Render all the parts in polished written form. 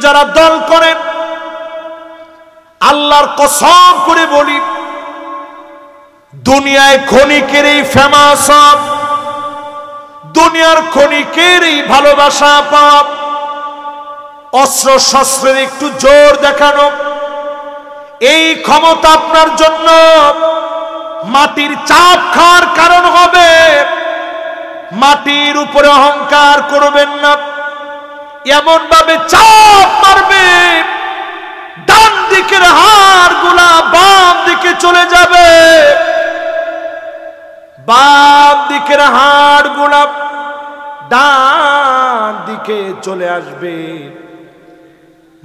যারা দল করেন, আল্লাহর কসম করে বলি, দুনিয়ায় ক্ষণিকেরই ফেমাস, দুনিয়ার ক্ষণিকেরই ভালোবাসা পাওয়া, অস্ত্র শস্ত্রের একটু জোর দেখানো, এই ক্ষমতা আপনার জন্য মাটির চাপ খাওয়ার কারণ হবে। মাটির উপরে অহংকার করবেন না, এমন ভাবে চাপ মারবে ডান দিকের হাড় গুলা বাম দিকে চলে যাবে, বাম দিকের হাড় গুলা ডান দিকে চলে আসবে।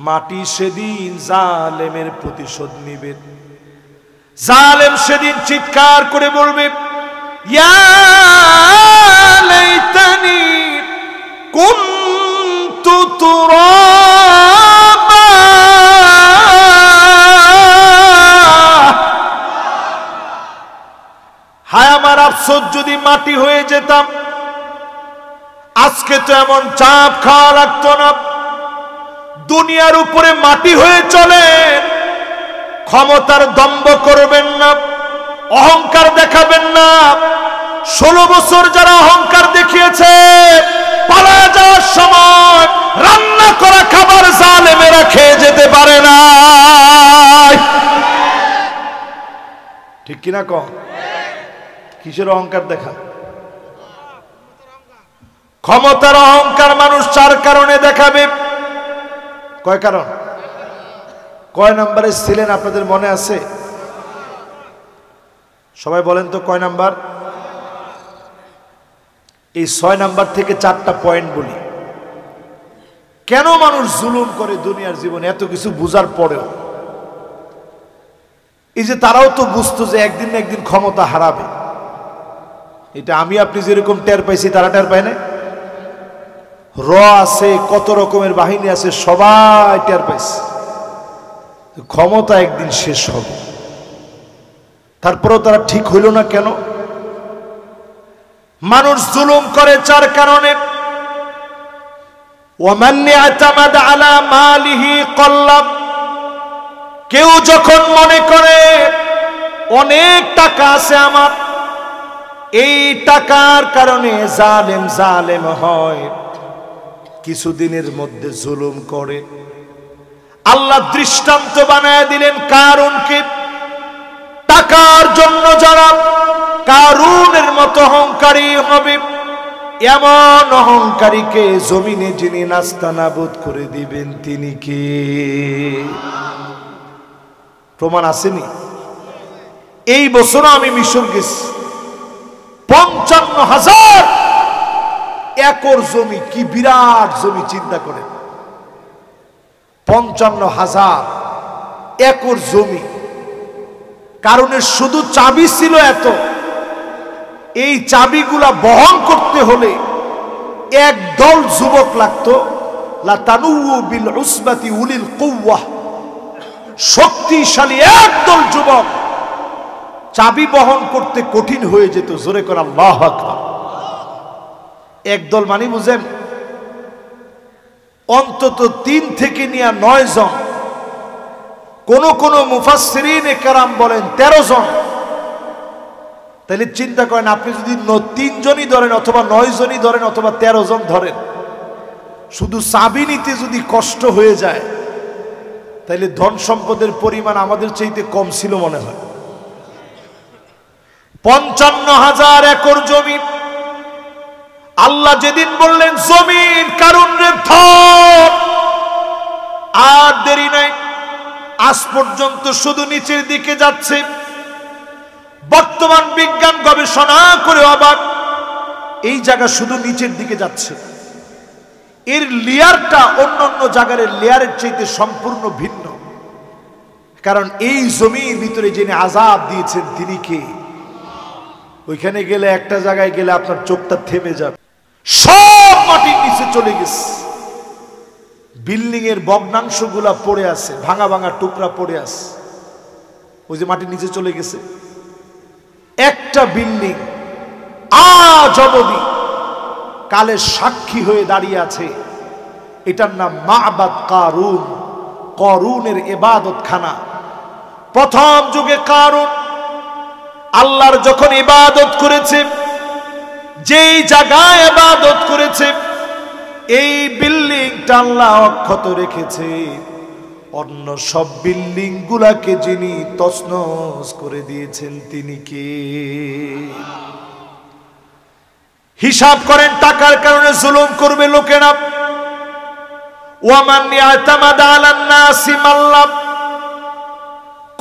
মাটি সেদিন জালেমের প্রতিশোধ নিবে। জালেম সেদিন চিৎকার করে বলবে, ইয়া লাইতানি কুনতু তুরাবা, হায় আমার আফসোস যদি মাটি হয়ে যেতাম, আজকে তো এমন চাপ খাওয়া লাগতো না। দুনিয়ার উপরে মাটি হয়ে চলেন, ক্ষমতার দম্ভ করবেন না, অহংকার দেখাবেন না। 16 বছর যারা অহংকার দেখিয়েছে, পালায় যাওয়ার সময় রান্না করা খাবার জালেমেরা খেয়ে যেতে পারে না। ঠিক কিনা কম? কিসের অহংকার দেখা? ক্ষমতার অহংকার মানুষ 4 কারণে দেখাবে। কয় কারণ? কয় নাম্বারে ছিলেন আপনাদের মনে আছে? সবাই বলেন তো কয় নাম্বার? এই 6 নাম্বার থেকে 4টা পয়েন্ট বলি। কেন মানুষ জুলুম করে দুনিয়ার জীবনে এত কিছু বুঝার পরেও? এই যে তারাও তো বুঝতো যে একদিন না একদিন ক্ষমতা হারাবে। এটা আমি আপনি যেরকম টের পাইছি তারা টের পায় না। র আছে, কত রকমের বাহিনী আছে, সবাই টের পাইছে ক্ষমতা একদিন শেষ হবে। তারপরেও তারা ঠিক হইল না কেন? মানুষ জুলুম করে 4 কারণে। ওয়ামান ইয়াতামাদ আলা মালিহি কল্লাব, কেউ যখন মনে করে অনেক টাকা আছে আমার, এই টাকার কারণে জালেম জালেম হয়, কিছুদিনের মধ্যে জুলুম করে। আল্লাহ দৃষ্টান্ত বানায় দিলেন কারুনকে। টাকার জন্য যারা কারুনের মতো অহংকারী হবে, এমন অহংকারীকে জমিনে যিনি নাস্তানাবুদ করে দিবেন তিনি কে? প্রমাণ আসেনি? এই বছর আমি মিশর গেছি, 55,000 একর জমি। কি বিরাট জমি, চিন্তা করেন। 55,000 একর জমি। কারণের শুধু চাবি ছিল এত। এই চাবিগুলা বহন করতে হলে একদল যুবক লাগতো। লাতানুউ বিল উসবাতি উলিল কুওয়া, শক্তিশালী একদল যুবক। চাবি বহন করতে কঠিন হয়ে যেত। জোরে করে আল্লাহু আকবার। একদল মানে বুঝেন, অন্তত 3 থেকে নিয়ে 9 জন, কোন কোন মুফাসসিরিনে কেরাম বলেন 13 জন। তাহলে চিন্তা করেন, আপনি যদি 3 জনই ধরেন অথবা 9 জনই ধরেন অথবা 13 জন ধরেন, শুধু চাবি নিতে যদি কষ্ট হয়ে যায়, তাহলে ধন সম্পদের পরিমাণ আমাদের চাইতে কম ছিল মনে হয়। 55,000 একর জমি। আল্লাহ যেদিন বললেন জমিন কারুন রে ধর, আর দেরি নাই। আজ পর্যন্ত শুধু নিচের দিকে যাচ্ছে। বর্তমান বিজ্ঞান গবেষণা করে অবাক, এই জায়গা শুধু নিচের দিকে যাচ্ছে। এর লেয়ারটা অন্য অন্য জায়গার লেয়ারের চাইতে সম্পূর্ণ ভিন্ন। কারণ এই জমির ভিতরে যিনি আযাব দিয়েছেন তিনি কে? ওইখানে গেলে, একটা জায়গায় গেলে আপনার চোখটা থেমে যাবে। সব মাটির নিচে চলে গেছে। বিল্ডিং এর ভগ্নাংশগুলা পড়ে আছে, ভাঙা ভাঙা টুকরা পড়ে আছে। ওই যে মাটির নিচে চলে গেছে। একটা বিল্ডিং আজ অবধি কালের সাক্ষী হয়ে দাঁড়িয়ে আছে। এটার নাম মা'বাদ কারুন, করুনের ইবাদতখানা। প্রথম যুগে কারুন আল্লাহর যখন ইবাদত করেছে, যেই জায়গায় ইবাদত করেছে এই বিল্ডিংটা আল্লাহ অক্ষত রেখেছে, অন্য সব বিল্ডিং গুলাকে যিনি তছনছ করে দিয়েছেন তিনি কে? হিসাব করেন, টাকার কারণে জুলুম করবে লোকেরা। ওয়ামান ইয়াতামাদা আলান নাসি মাল্লাম,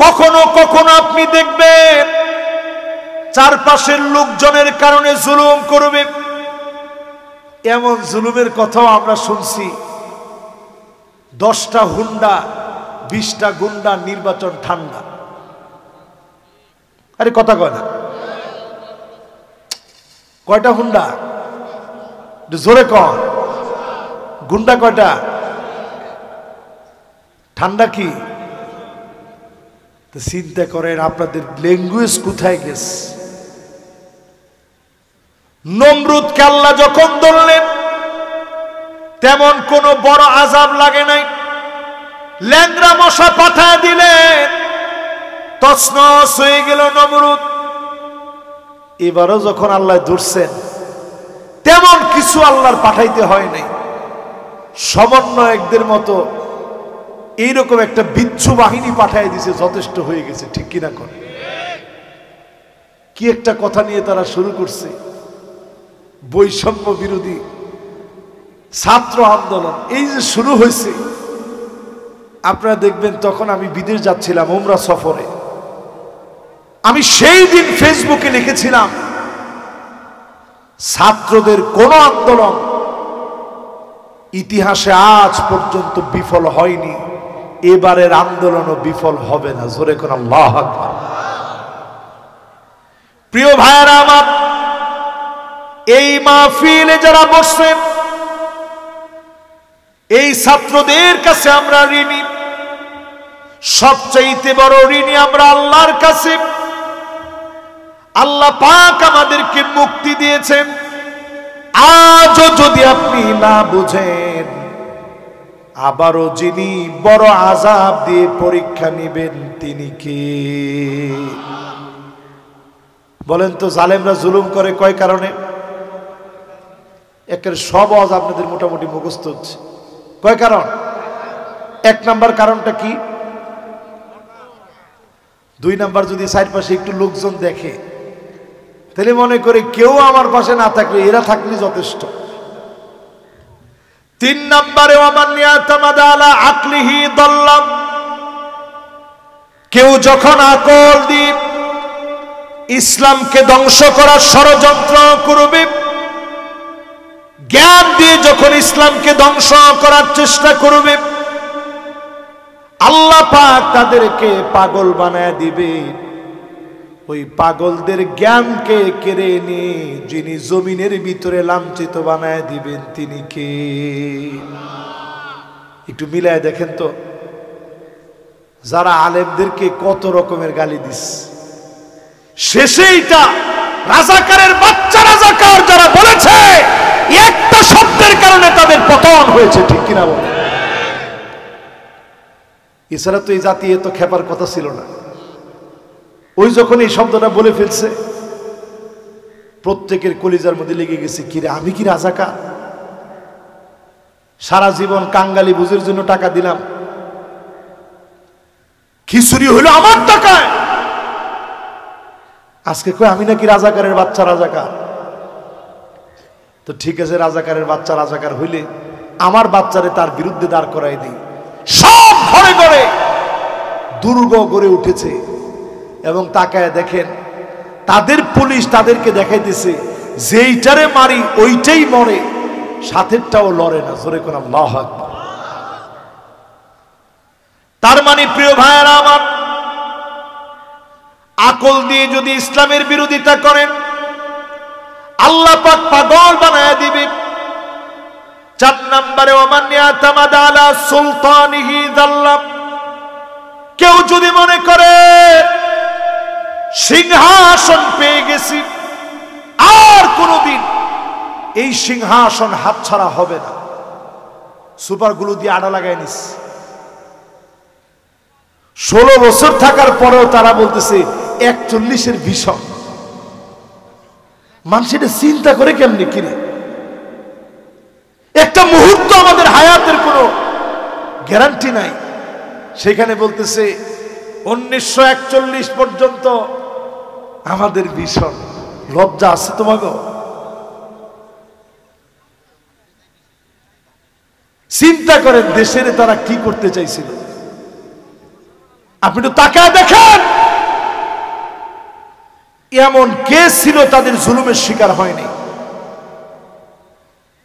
কখনো কখনো আপনি দেখবেন চারপাশের লোকজনের কারণে জুলুম করবে। এমন জুলুমের কথাও আমরা শুনছি, 10টা হুন্ডা 20টা গুন্ডা, নির্বাচন ঠান্ডা। আরে কথা কয় না, কয়টা হুন্ডা? জোরে কন, গুন্ডা কয়টা? ঠান্ডা কি? চিন্তা করেন আপনাদের ল্যাঙ্গুয়েজ কোথায় গেছে। নমরুদকে আল্লাহ যখন ধরলেন তেমন কোন বড় আযাব লাগে নাই, ল্যাংড়া মশা পাঠায় দিলেন, তছনছ হয়ে গেল নমরুদ। এবারও যখন আল্লাহ ধরছেন তেমন কিছু আল্লাহর পাঠাইতে হয় নাই, সমন্বয়কদের মতো এইরকম একটা বিচ্ছু বাহিনী পাঠিয়ে দিয়েছে, যথেষ্ট হয়ে গেছে। ঠিক কিনা করে? কি একটা কথা নিয়ে তারা শুরু করছে, বৈষম্য বিরোধী ছাত্র আন্দোলন। এই যে শুরু হয়েছে, আপনারা দেখবেন তখন আমি বিদেশ যাচ্ছিলাম উমরা সফরে, আমি সেই দিন ফেসবুকে লিখেছিলাম ছাত্রদের কোন আন্দোলন ইতিহাসে আজ পর্যন্ত বিফল হয়নি, এবারের আন্দোলনও বিফল হবে না। জোরে কোন আল্লাহু আকবার। প্রিয় ভাইরা আমার, এই মাহফিলে যারা বসছেন এই ছাত্রদের কাছে আমরা ঋণী, সবচাইতে বড় ঋণী আমরা আল্লাহর কাছে। আল্লাহ পাক আমাদেরকে মুক্তি দিয়েছেন, আজও যদি আপনি না বুঝেন, আবারও যিনি বড় আযাব দিয়ে পরীক্ষা নেবেন তিনি কে? বলেন তো, জালেমরা জুলুম করে কয় কারণে? একের সব আজ আপনাদের মোটামুটি মুখস্থ হচ্ছে। কয় কারণ? 1 নাম্বার কারণটা কি? 2 নাম্বার, যদি চারপাশে একটু লোকজন দেখে তাহলে মনে করে কেউ আমার পাশে না থাকলে এরা থাকলে যথেষ্ট। 3 নাম্বারে ওয়ামান ইয়াতামাদা আলা আকলিহি দাল্লাম, কেউ যখন আকল দিয়ে ইসলামকে ধ্বংস করার ষড়যন্ত্র করবে, জ্ঞান দিয়ে যখন ইসলামকে ধ্বংস করার চেষ্টা করবে, আল্লাহ পাক তাদেরকে পাগল বানায় দিবে। ওই পাগলদের জ্ঞানকে কেড়ে নিয়ে যিনি জমিনের ভিতরে লাঞ্ছিত বানায় দিবেন তিনি কে? একটু মিলায় দেখেন তো, যারা আলেমদেরকে কত রকমের গালি দিস, শেষে এটা রাজাকারের বাচ্চা রাজাকার যারা বলেছে, একটা শব্দের কারণে তাদের পতন হয়েছে। ঠিক কিনা বলে? এছাড়া তো এই জাতি এত খেপার কথা ছিল না। ওই যখন এই শব্দটা বলে ফেলছে, প্রত্যেকের কলিজার মধ্যে লেগে গেছে, কিরে আমি কি রাজাকার? সারা জীবন কাঙ্গালি বুঝের জন্য টাকা দিলাম, খিচুড়ি হলো আমার টাকায়, আজকে কই আমি নাকি রাজাকারের বাচ্চা রাজাকার। তো ঠিক আছে, রাজাকারের বাচ্চা রাজাকার হইলে আমার বাচ্চারে তার বিরুদ্ধে দাঁড় করাই দিই। সব ঘরে ঘরে দুর্গ গড়ে উঠেছে, এবং তাকায় দেখেন তাদের পুলিশ তাদেরকে দেখাইতেছে যেইটারে মারি ওইটাই মরে, সাথেরটাও লড়ে না। জোরে কোন আল্লাহু আকবার। তার মানে প্রিয় ভাইয়েরা আমার, আকল দিয়ে যদি ইসলামের বিরোধিতা করেন আল্লাহ পাক পাগল বানায় দিবে। 4 নম্বরে ওয়ামান ইয়াতামাদা আলা সুলতানিহি যাল্লাম, কেউ যদি মনে করে সিংহাসন পেয়ে গেছি, আর কোনদিন এই সিংহাসন হাতছাড়া হবে না, সুপার গ্লু দিয়ে আড়া লাগাই নিস। 16 বছর থাকার পরেও তারা বলতেছে 41-এর ভীষণ। মানুষ এটা চিন্তা করে কেমনি কিরে? একটা মুহূর্ত আমাদের হায়াতের কোনো গ্যারান্টি নাই, সেখানে বলতেছে 1941 পর্যন্ত আমাদের ভীষণ। লজ্জা আছে তোমাকে? চিন্তা করেন দেশের তারা কি করতে চাইছিল। আপনি তো তাকায় দেখেন এমন কে ছিল তাদের জুলুমের শিকার হয়নি?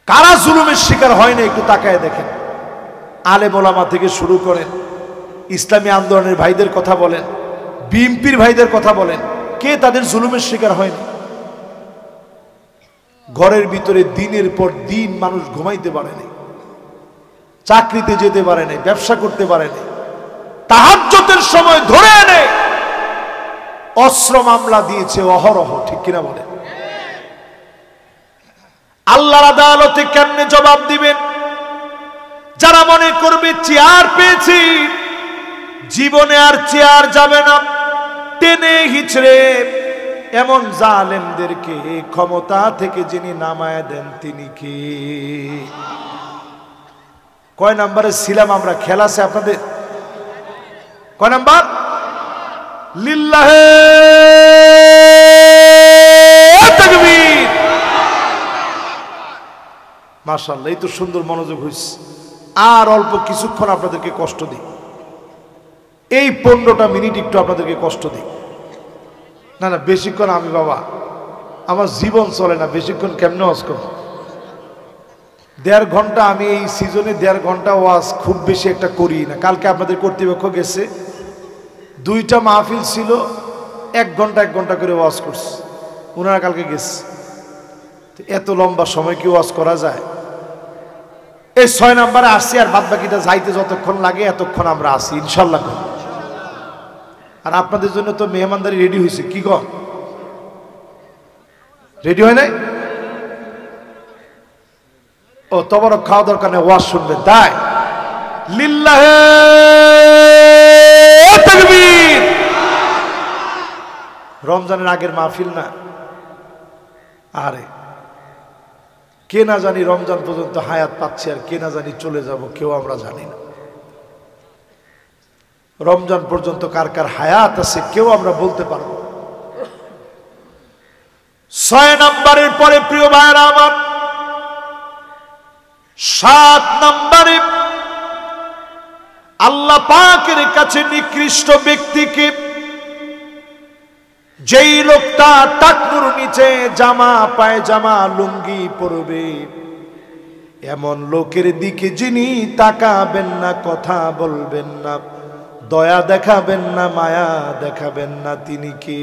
কারা জুলুমের শিকার হয়নি একটু তাকায় দেখেন। আলেম ওলামা থেকে শুরু করেন, ইসলামী আন্দোলনের ভাইদের কথা বলেন, বিএনপির ভাইদের কথা বলেন, কে তাদের জুলুমের শিকার হয়নি? ঘরের ভিতরে দিনের পর দিন মানুষ ঘুমাইতে পারেনি, চাকরিতে যেতে পারেনি, ব্যবসা করতে পারেনি, তাহাজ্জুদের সময় ধরে এনে অস্ত্র মামলা দিয়েছে অহরহ, ঠিক কিনা বলেন? আল্লাহর আদালতে কেমনে জবাব দিবেন? যারা মনে করবে চেয়ার পেয়েছি, জীবনে আর চেয়ার যাবে না, টেনে হিচড়ে এমন জালেমদেরকে ক্ষমতা থেকে যিনি নামায় দেন তিনি কি? কয় নাম্বারে ছিলাম আমরা? খেলা আছে আপনাদের? কয় নাম্বার? লিল্লাহে তাকবীর। মাশাআল্লাহ, এই তো সুন্দর মনোযোগ হইছে। আর অল্প কিছুক্ষণ আপনাদেরকে কষ্ট দিই, এই 15টা মিনিট একটু আপনাদেরকে কষ্ট দিই। না না, বেশিক্ষণ আমি বাবা আমার জীবন চলে না, বেশিক্ষণ কেমনে ওয়াজ করব? 1.5 ঘন্টা আমি এই সিজনে 1.5 ঘন্টা ওয়াজ খুব বেশি একটা করি না। কালকে আপনাদের কর্তৃপক্ষ গেছে, 2টা মাহফিল ছিল, 1 ঘন্টা 1 ঘন্টা করে ওয়াজ করছে। ওনারা কালকে গেছে, এত লম্বা সময় কি ওয়াজ করা যায়? এই 6 নাম্বারে আসছি, আর বাদ বাকিটা যাইতে যতক্ষণ লাগে এতক্ষণ আমরা আসি ইনশাল্লাহ। আর আপনাদের জন্য তো মেহমানদারি রেডি হয়েছে, কি কর? রেডি হয় নাই? ও তোমারও খাওয়া দরকার নেই, ওয়াজ শুনবেন তাই? লিল্লাহে তাকবীর। রমজানের আগের মাহফিল না? আরে কে না জানি রমজান পর্যন্ত হায়াত পাচ্ছি, আর কে না জানি চলে যাব, কেউ আমরা জানি না। রমজান পর্যন্ত কার কার হায়াত আছে কেউ আমরা বলতে পারবো। 6 নাম্বারের পরে প্রিয় ভাইরা আমার, 7 নাম্বারে আল্লাহ পাকের কাছে নিকৃষ্ট ব্যক্তিকে, যেই লোকটা টাকনুর নিচে জামা পায়জামা লুঙ্গি পরবে, এমন লোকের দিকে যিনি তাকাবেন না, কথা বলবেন না, দয়া দেখাবেন না, মায়া দেখাবেন না, তিনি কে?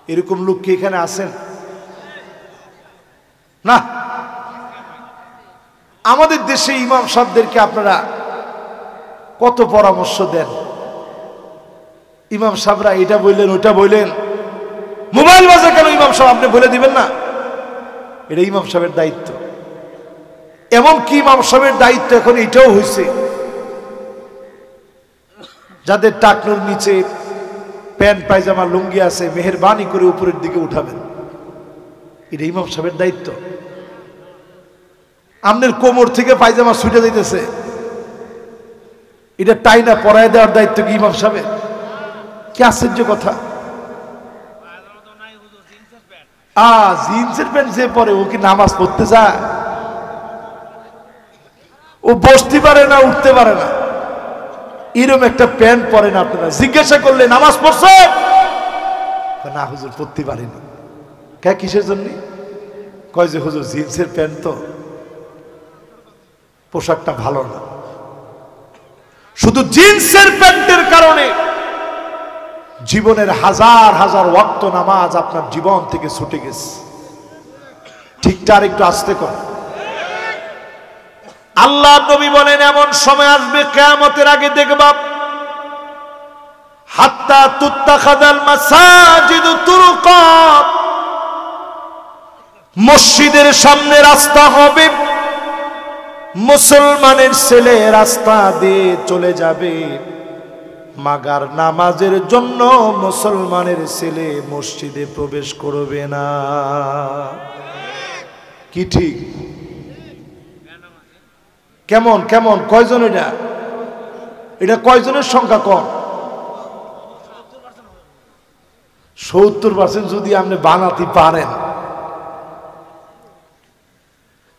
এরকম লোক কি এখানে আছেন? না। আমাদের দেশে ইমাম সাহেবদেরকে আপনারা কত পরামর্শ দেন, ইমাম সাহেবরা এটা বললেন ওটা বললেন, মোবাইল বাজে কেন ইমাম সাহেব আপনি বলে দিবেন না? এটা ইমাম সাহেবের দায়িত্ব। এমন কি ইমাম সাহেবের দায়িত্ব এখন এটাও হয়েছে, যাদের টাকনুর নিচে প্যান্ট পায়জামা লুঙ্গি আছে, মেহেরবানি করে উপরের দিকে উঠাবেন, এটা ইমাম সাহেবের দায়িত্ব। আপনার কোমর থেকে পায়জামা ছুটে যাইতেছে, এটা টাইনা পরায় দেওয়ার দায়িত্ব কি ইমাম সাহেবের? কি আশ্চর্য কথা! জিন্সের প্যান্ট যে পরে ও কি নামাজ পড়তে যায়? ও বসতে পারে না, উঠতে পারে না, এরকম একটা প্যান্ট পরে না। আপনারা জিজ্ঞাসা করলে নামাজ পড়ছে না? হুজুর পড়তে পারেনি। কে কিসের জন্য? কয় যে হুজুর জিন্সের প্যান্ট তো পোশাকটা ভালো না। শুধু জিন্সের প্যান্টের কারণে জীবনের হাজার হাজার ওয়াক্ত নামাজ আপনার জীবন থেকে ছুটে গেছে। ঠিকটা আর একটু আস্তে কর। আল্লাহ নবী বলেন এমন সময় আসবে কিয়ামতের আগে দেখবা, হাত্তা তুত্তাখাযাল মাসাজিদু তুরুকা, মসজিদের সামনে রাস্তা হবে, মুসলমানের ছেলে রাস্তা দিয়ে চলে যাবে, মাগার নামাজের জন্য মুসলমানের ছেলে মসজিদে প্রবেশ করবে না। কি ঠিক? কেমন কেমন কয়জন? এটা কয়জনের সংখ্যা কম? 70% যদি আপনি বানাতে পারেন,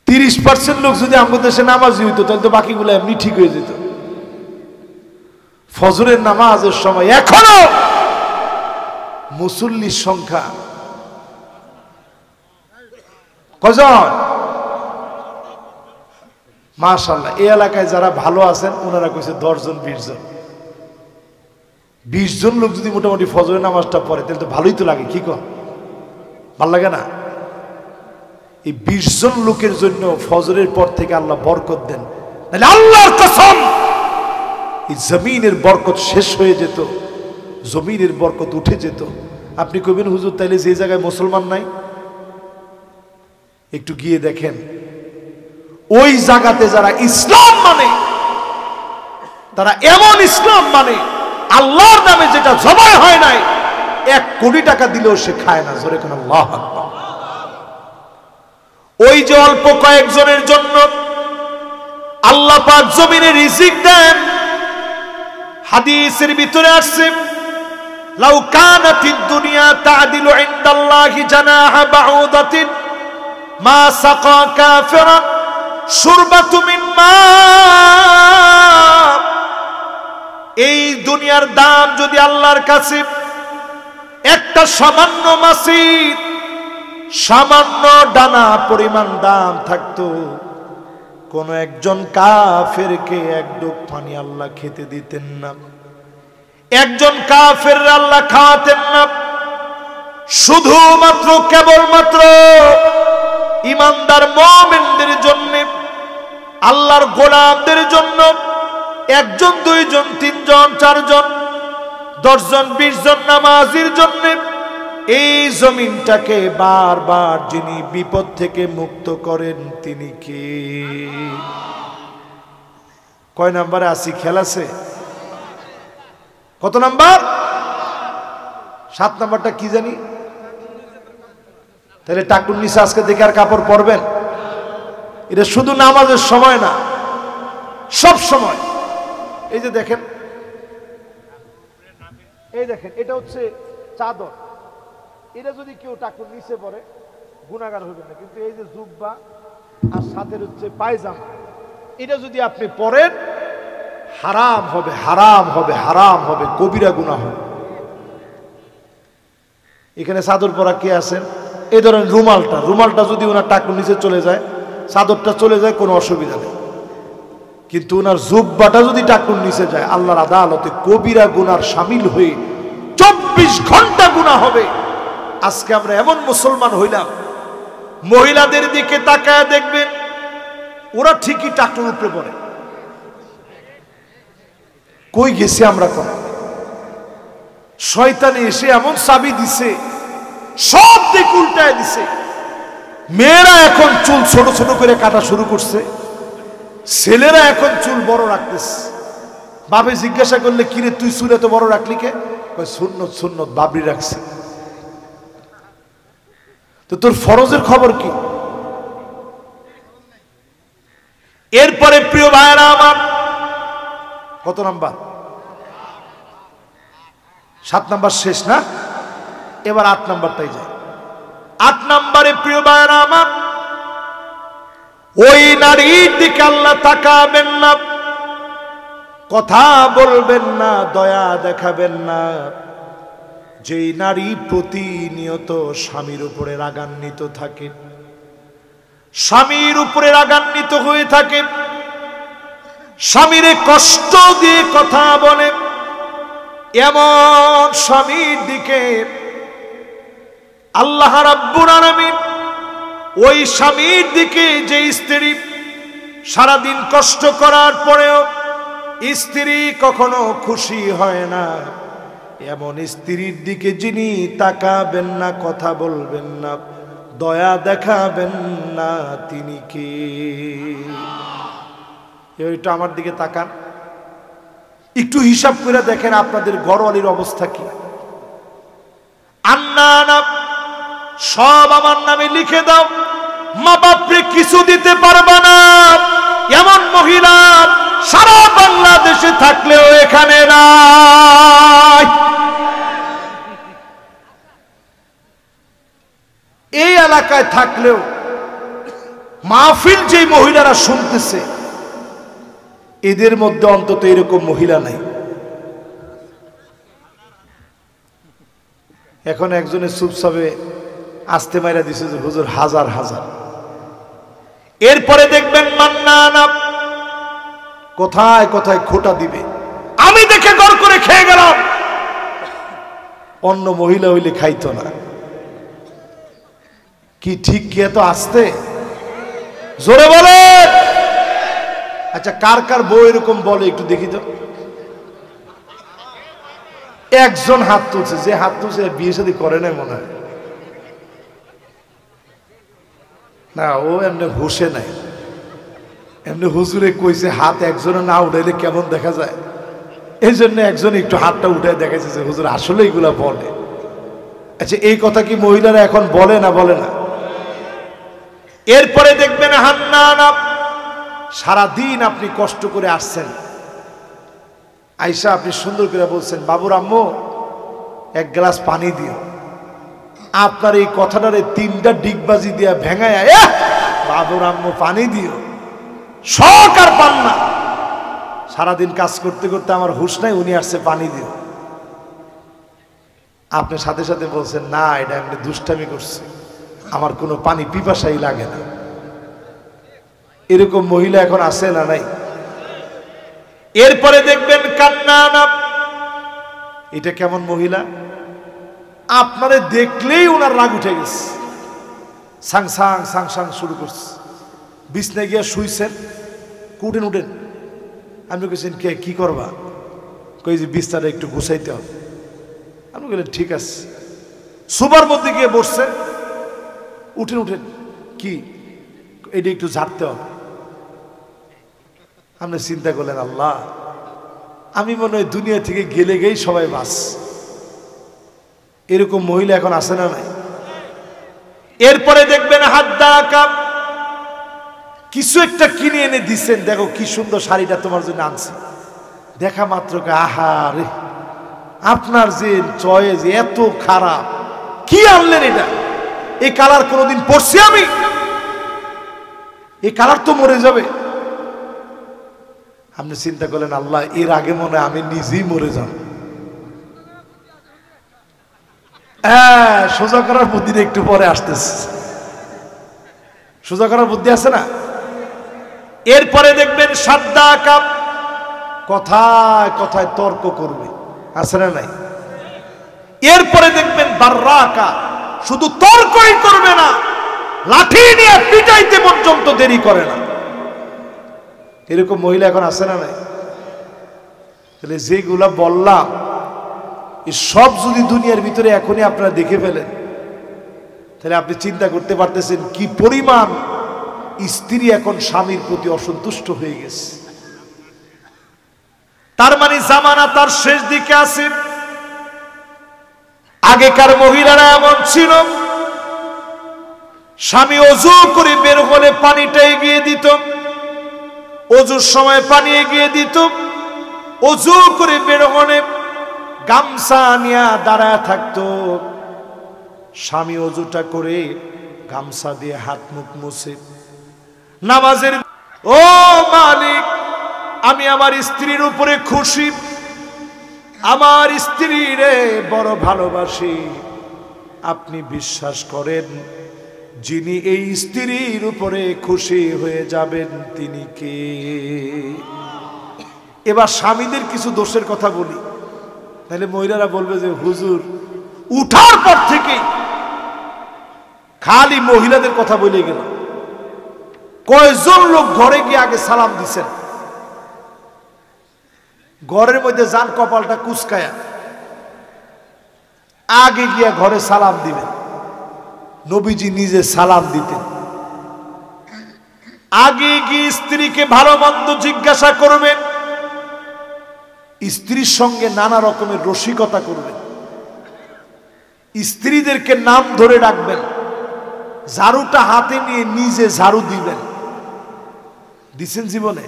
30% লোক যদি আমাদের দেশে নামাজি হইতো তাহলে তো বাকিগুলো এমনি ঠিক হয়ে যেত। ফজরের নামাজের সময় এখনো মুসল্লির সংখ্যা কয়জন? মাশাআল্লাহ, এই এলাকায় যারা ভালো আছেন ওনারা কইছে 10 জন 20 জন। 20 জন লোক যদি মোটামুটি ফজরের নামাজটা পড়ে তাহলে তো ভালোই তো লাগে। কি কর, ভাল লাগে না? এই 20 জন লোকের জন্য ফজরের পর থেকে আল্লাহ বরকত দেন, তাহলে আল্লাহর কসম এই জমিনের বরকত শেষ হয়ে যেত, জমিনের বরকত উঠে যেত। আপনি কইবেন হুজুর তাইলে যে জায়গায় মুসলমান নাই একটু গিয়ে দেখেন, ওই জায়গাতে যারা ইসলাম মানে তারা এমন ইসলাম মানে আল্লাহর নামে যেটা জবাই হয় নাই 1 কোটি টাকা দিলেও সে খায় না। জোরে কোন আল্লাহু আকবার। ওই যে অল্প কয়েকজনের জন্য আল্লাহ পাক জমিনে রিজিক দেন। হাদিসের ভিতরে আসছে, লাউ কানাতিদ দুনিয়া তা'দিলু ইনদাল্লাহি জানাহা বাউদাতিন মা সাকা কাফিরান শুরবাতু মিন মা। এই দুনিয়ার দাম যদি আল্লাহর কাছে একটা সামান্য মাছির সামান্য ডানা পরিমাণ দাম থাকতো, কোন একজন কাফেরকে 1 ডুব পানি আল্লাহ খেতে দিতেন না, একজন কাফের আল্লাহ খাওয়াতেন না। শুধুমাত্র কেবলমাত্র ইমানদার মুমিনদের জন্য, আল্লাহর গোলামদের জন্য 1 জন 2 জন 3 জন 4 জন 10 জন 20 জন নামাজির জন্য এই জমিনটাকে বারবার যিনি বিপদ থেকে মুক্ত করেন তিনি কে? কয় নাম্বারে আসি? খেয়াল আছে? কত নাম্বার? 7 নাম্বারটা কি জানি? তাহলে টাকুর নিচে আজকে দেখে আর কাপড় পরবেন? এটা শুধু নামাজের সময় না, সব সময়। এই যে দেখেন, এই দেখেন, এটা হচ্ছে চাদর। এটা যদি কেউ টাকুর নিচে পরে গুনাহগার হবে না, কিন্তু এই যে জুব্বা আর সাথে হচ্ছে পায়জামা, এটা যদি আপনি পরেন হারাম হবে, হারাম হবে, হারাম হবে, কবিরা গুনাহ হবে। এখানে চাদর পরা কে আছেন? এই ধরেন রুমালটা যদি ওনার টাকুর নিচে চলে যায়, চাদরটা চলে যায়, কোনো অসুবিধা নেই। কিন্তু ওনার জুব্বাটা যদি টাকুর নিচে যায়, আল্লাহর আদালতে কবিরা গুনার শামিল হয়ে 24 ঘন্টা গুনাহ হবে। আজকে আমরা এমন মুসলমান হইলাম, মহিলাদের দিকে তাকায় দেখবেন ওরা ঠিকই টাকুর উপরে পড়ে। কই গেছে আমরা? কোন শয়তানে এসে এমন চাবি দিছে, সব দিক উল্টায় দিছে। মেয়েরা এখন চুল ছোট ছোট করে কাটা শুরু করছে, ছেলেরা এখন চুল বড় রাখতেছে। বাপে জিজ্ঞাসা করলে, কিরে তুই চুল এত বড় রাখলি কে? কয় সুন্নত, সুন্নত বাবরি রাখছে। তো তোর ফরজের খবর কি? এরপরে প্রিয় ভাইরা আমার, কত নাম্বার? 7 নাম্বার শেষ না? এবার 8 নাম্বারটাই যায়। 8 নাম্বারে প্রিয় ভাইরা আমার, ওই নারীর দিকে আল্লাহ তাকাবেন না, কথা বলবেন না, দয়া দেখাবেন না, যেই নারী প্রতিনিয়ত স্বামীর উপরে রাগান্বিত থাকে, স্বামীর উপরে রাগান্বিত হয়ে থাকে, স্বামীরে কষ্ট দিয়ে কথা বলে, এমন স্বামীর দিকে আল্লাহ রাব্বুল আলামিন, ওই স্বামীর দিকে যে স্ত্রী সারাদিন কষ্ট করার পরেও স্ত্রী কখনো খুশি হয় না, এমন স্ত্রীর দিকে যিনি তাকাবেন না, কথা বলবেন না, দয়া দেখাবেন না, তিনি কে? কেউ একটু আমার দিকে তাকান, একটু হিসাব করে দেখেন আপনাদের ঘরওয়ালির অবস্থা কি। আন্না সব আমার নামে লিখে দাও, মা বাপরে কিছু দিতে পারবা না এমন মহিলা সারা বাংলাদেশে থাকলেও এখানে নাই। এই এলাকায় থাকলেও মাহফিল যে মহিলারা শুনতেছে এদের মধ্যে অন্তত এরকম মহিলা নাই। এখন একজনের চুপচাপে আস্তে মাইরা দিছে যে হুজুর হাজার হাজার। এরপরে দেখবেন মান্নানা কোথায় কোথায় খোটা দিবে, আমি দেখে গড় করে খেয়ে গেলাম, অন্য মহিলা হইলে খাইতো না। কি ঠিক কি এত আসতে জোরে বলে? আচ্ছা কার কার বউ এরকম বলে একটু দেখি তো। একজন হাত তুলছে, যে হাত তুলছে বিয়ে শাদী করে নাই মনে হয়। না ও এমনি হুশে নাই, এমনি হুজুরে কইছে হাত একজনে না উঠাইলে কেমন দেখা যায়, এই জন্য একজন একটু হাতটা উঠায় দেখাইছে যে হুজুর আসলে এগুলা বলে। আচ্ছা এই কথা কি মহিলারা এখন বলে না বলে না? এরপরে দেখবেন হান্নানা সারাদিন আপনি কষ্ট করে আসছেন, আইসা আপনি সুন্দর করে বলছেন বাবুর আম্মু এক গ্লাস পানি দিও। আপনার এই কথাটারে তিনটা ডিগবাজি দিয়া ভেঙায় বাবুর আম্মু পানি দিও, শখ আর পান না। সারাদিন কাজ করতে করতে আমার হুঁশ নাই, উনি আসছে পানি দিও। আপনি সাথে সাথে বলছেন না এটা এমনি দুষ্টামি করছে, আমার কোনো পানি পিপাসাই লাগে না। এরকম মহিলা এখন আছে না নাই? এরপরে দেখবেন কান্নানা, এটা কেমন মহিলা? আপনারে দেখলেই ওনার রাগ উঠে গেছে, সাং সাং সাং সাং শুরু করছে। বিছনায় গিয়া শুইছেন, উঠেন উঠেন। আপনি কেছেন কে কি করবা? কই যে বিছনাটা একটু গুছাইতে হবে। আপনি বললেন ঠিক আছে। সুবার মধ্যে গিয়ে বসছে, উঠেন উঠেন কি এটা একটু ঝাড়তে হবে। আপনি চিন্তা করলেন আল্লাহ আমি মনে হয় দুনিয়া থেকে গেলে গেই সবাই বাস। এরকম মহিলা এখন আসে না নাই? এরপরে দেখবেন হাদ্দা কাপ কিছু একটা কিনে এনে দিচ্ছেন, দেখো কি সুন্দর শাড়িটা তোমার জন্য আনছি। দেখা মাত্র আহা রে আপনার যে চয়েস এত খারাপ, কি আনলেন এটা? এই কালার কোনোদিন পরছি আমি? এই কালার তো মরে যাবে। আপনি চিন্তা করলেন আল্লাহ এর আগে মনে হয় আমি নিজেই মরে যাব। হ্যাঁ সোজা করার বুদ্ধিটা একটু পরে আসতেছে, সোজা করার বুদ্ধি আছে না? এরপরে দেখবেন সাদ্দা কাপ কথায় কথায় তর্ক করবে, আছে না নাই? এরপরে দেখবেন বার্রাকা শুধু তর্কই করবে না, লাঠি নিয়ে পিটাইতে পর্যন্ত দেরি করে না। এরকম মহিলা এখন আছে না নাই? তাহলে যেগুলা বললাম এই সব যদি দুনিয়ার ভিতরে এখনই আপনারা দেখে ফেলেন, তাহলে আপনি চিন্তা করতে পারতেছেন কি পরিমাণ স্ত্রী এখন স্বামীর প্রতি অসন্তুষ্ট হয়ে গেছে। তার মানে জামানা তার শেষ দিকে আছে। আগেকার মহিলারা এমন ছিল, স্বামী অজু করে বের হলে পানিটা এগিয়ে দিত, অজুর সময় পানি এগিয়ে দিত, অজু করে বের হলে গামছা নিয়ে দাঁড়ায় থাকতো, স্বামী অজুটা করে গামছা দিয়ে হাত মুখ মুছে নামাজের ও মালিক আমি আমার স্ত্রীর উপরে খুশি, আমার স্ত্রীরে বড় ভালোবাসি। আপনি বিশ্বাস করেন যিনি এই স্ত্রীর উপরে খুশি হয়ে যাবেন তিনি কে? এবার স্বামীদের কিছু দোষের কথা বলি, তাহলে মহিলারা বলবে যে হুজুর উঠার পর থেকে খালি মহিলাদের কথা বলে গেল। কয়জন লোক ঘরে গিয়ে আগে সালাম দিছেন? ঘরের মধ্যে যান কপালটা কুচকায়া আগে গিয়া ঘরে সালাম দিবেন। নবীজি নিজে সালাম দিতেন। আগে গিয়ে স্ত্রীকে ভালো মন্দ জিজ্ঞাসা করবেন, স্ত্রীর সঙ্গে নানা রকমের রসিকতা করবেন, স্ত্রীদেরকে নাম ধরে ডাকবেন, ঝাড়ুটা হাতে নিয়ে নিজে ঝাড়ু দিবেন। দিছেন জীবনে?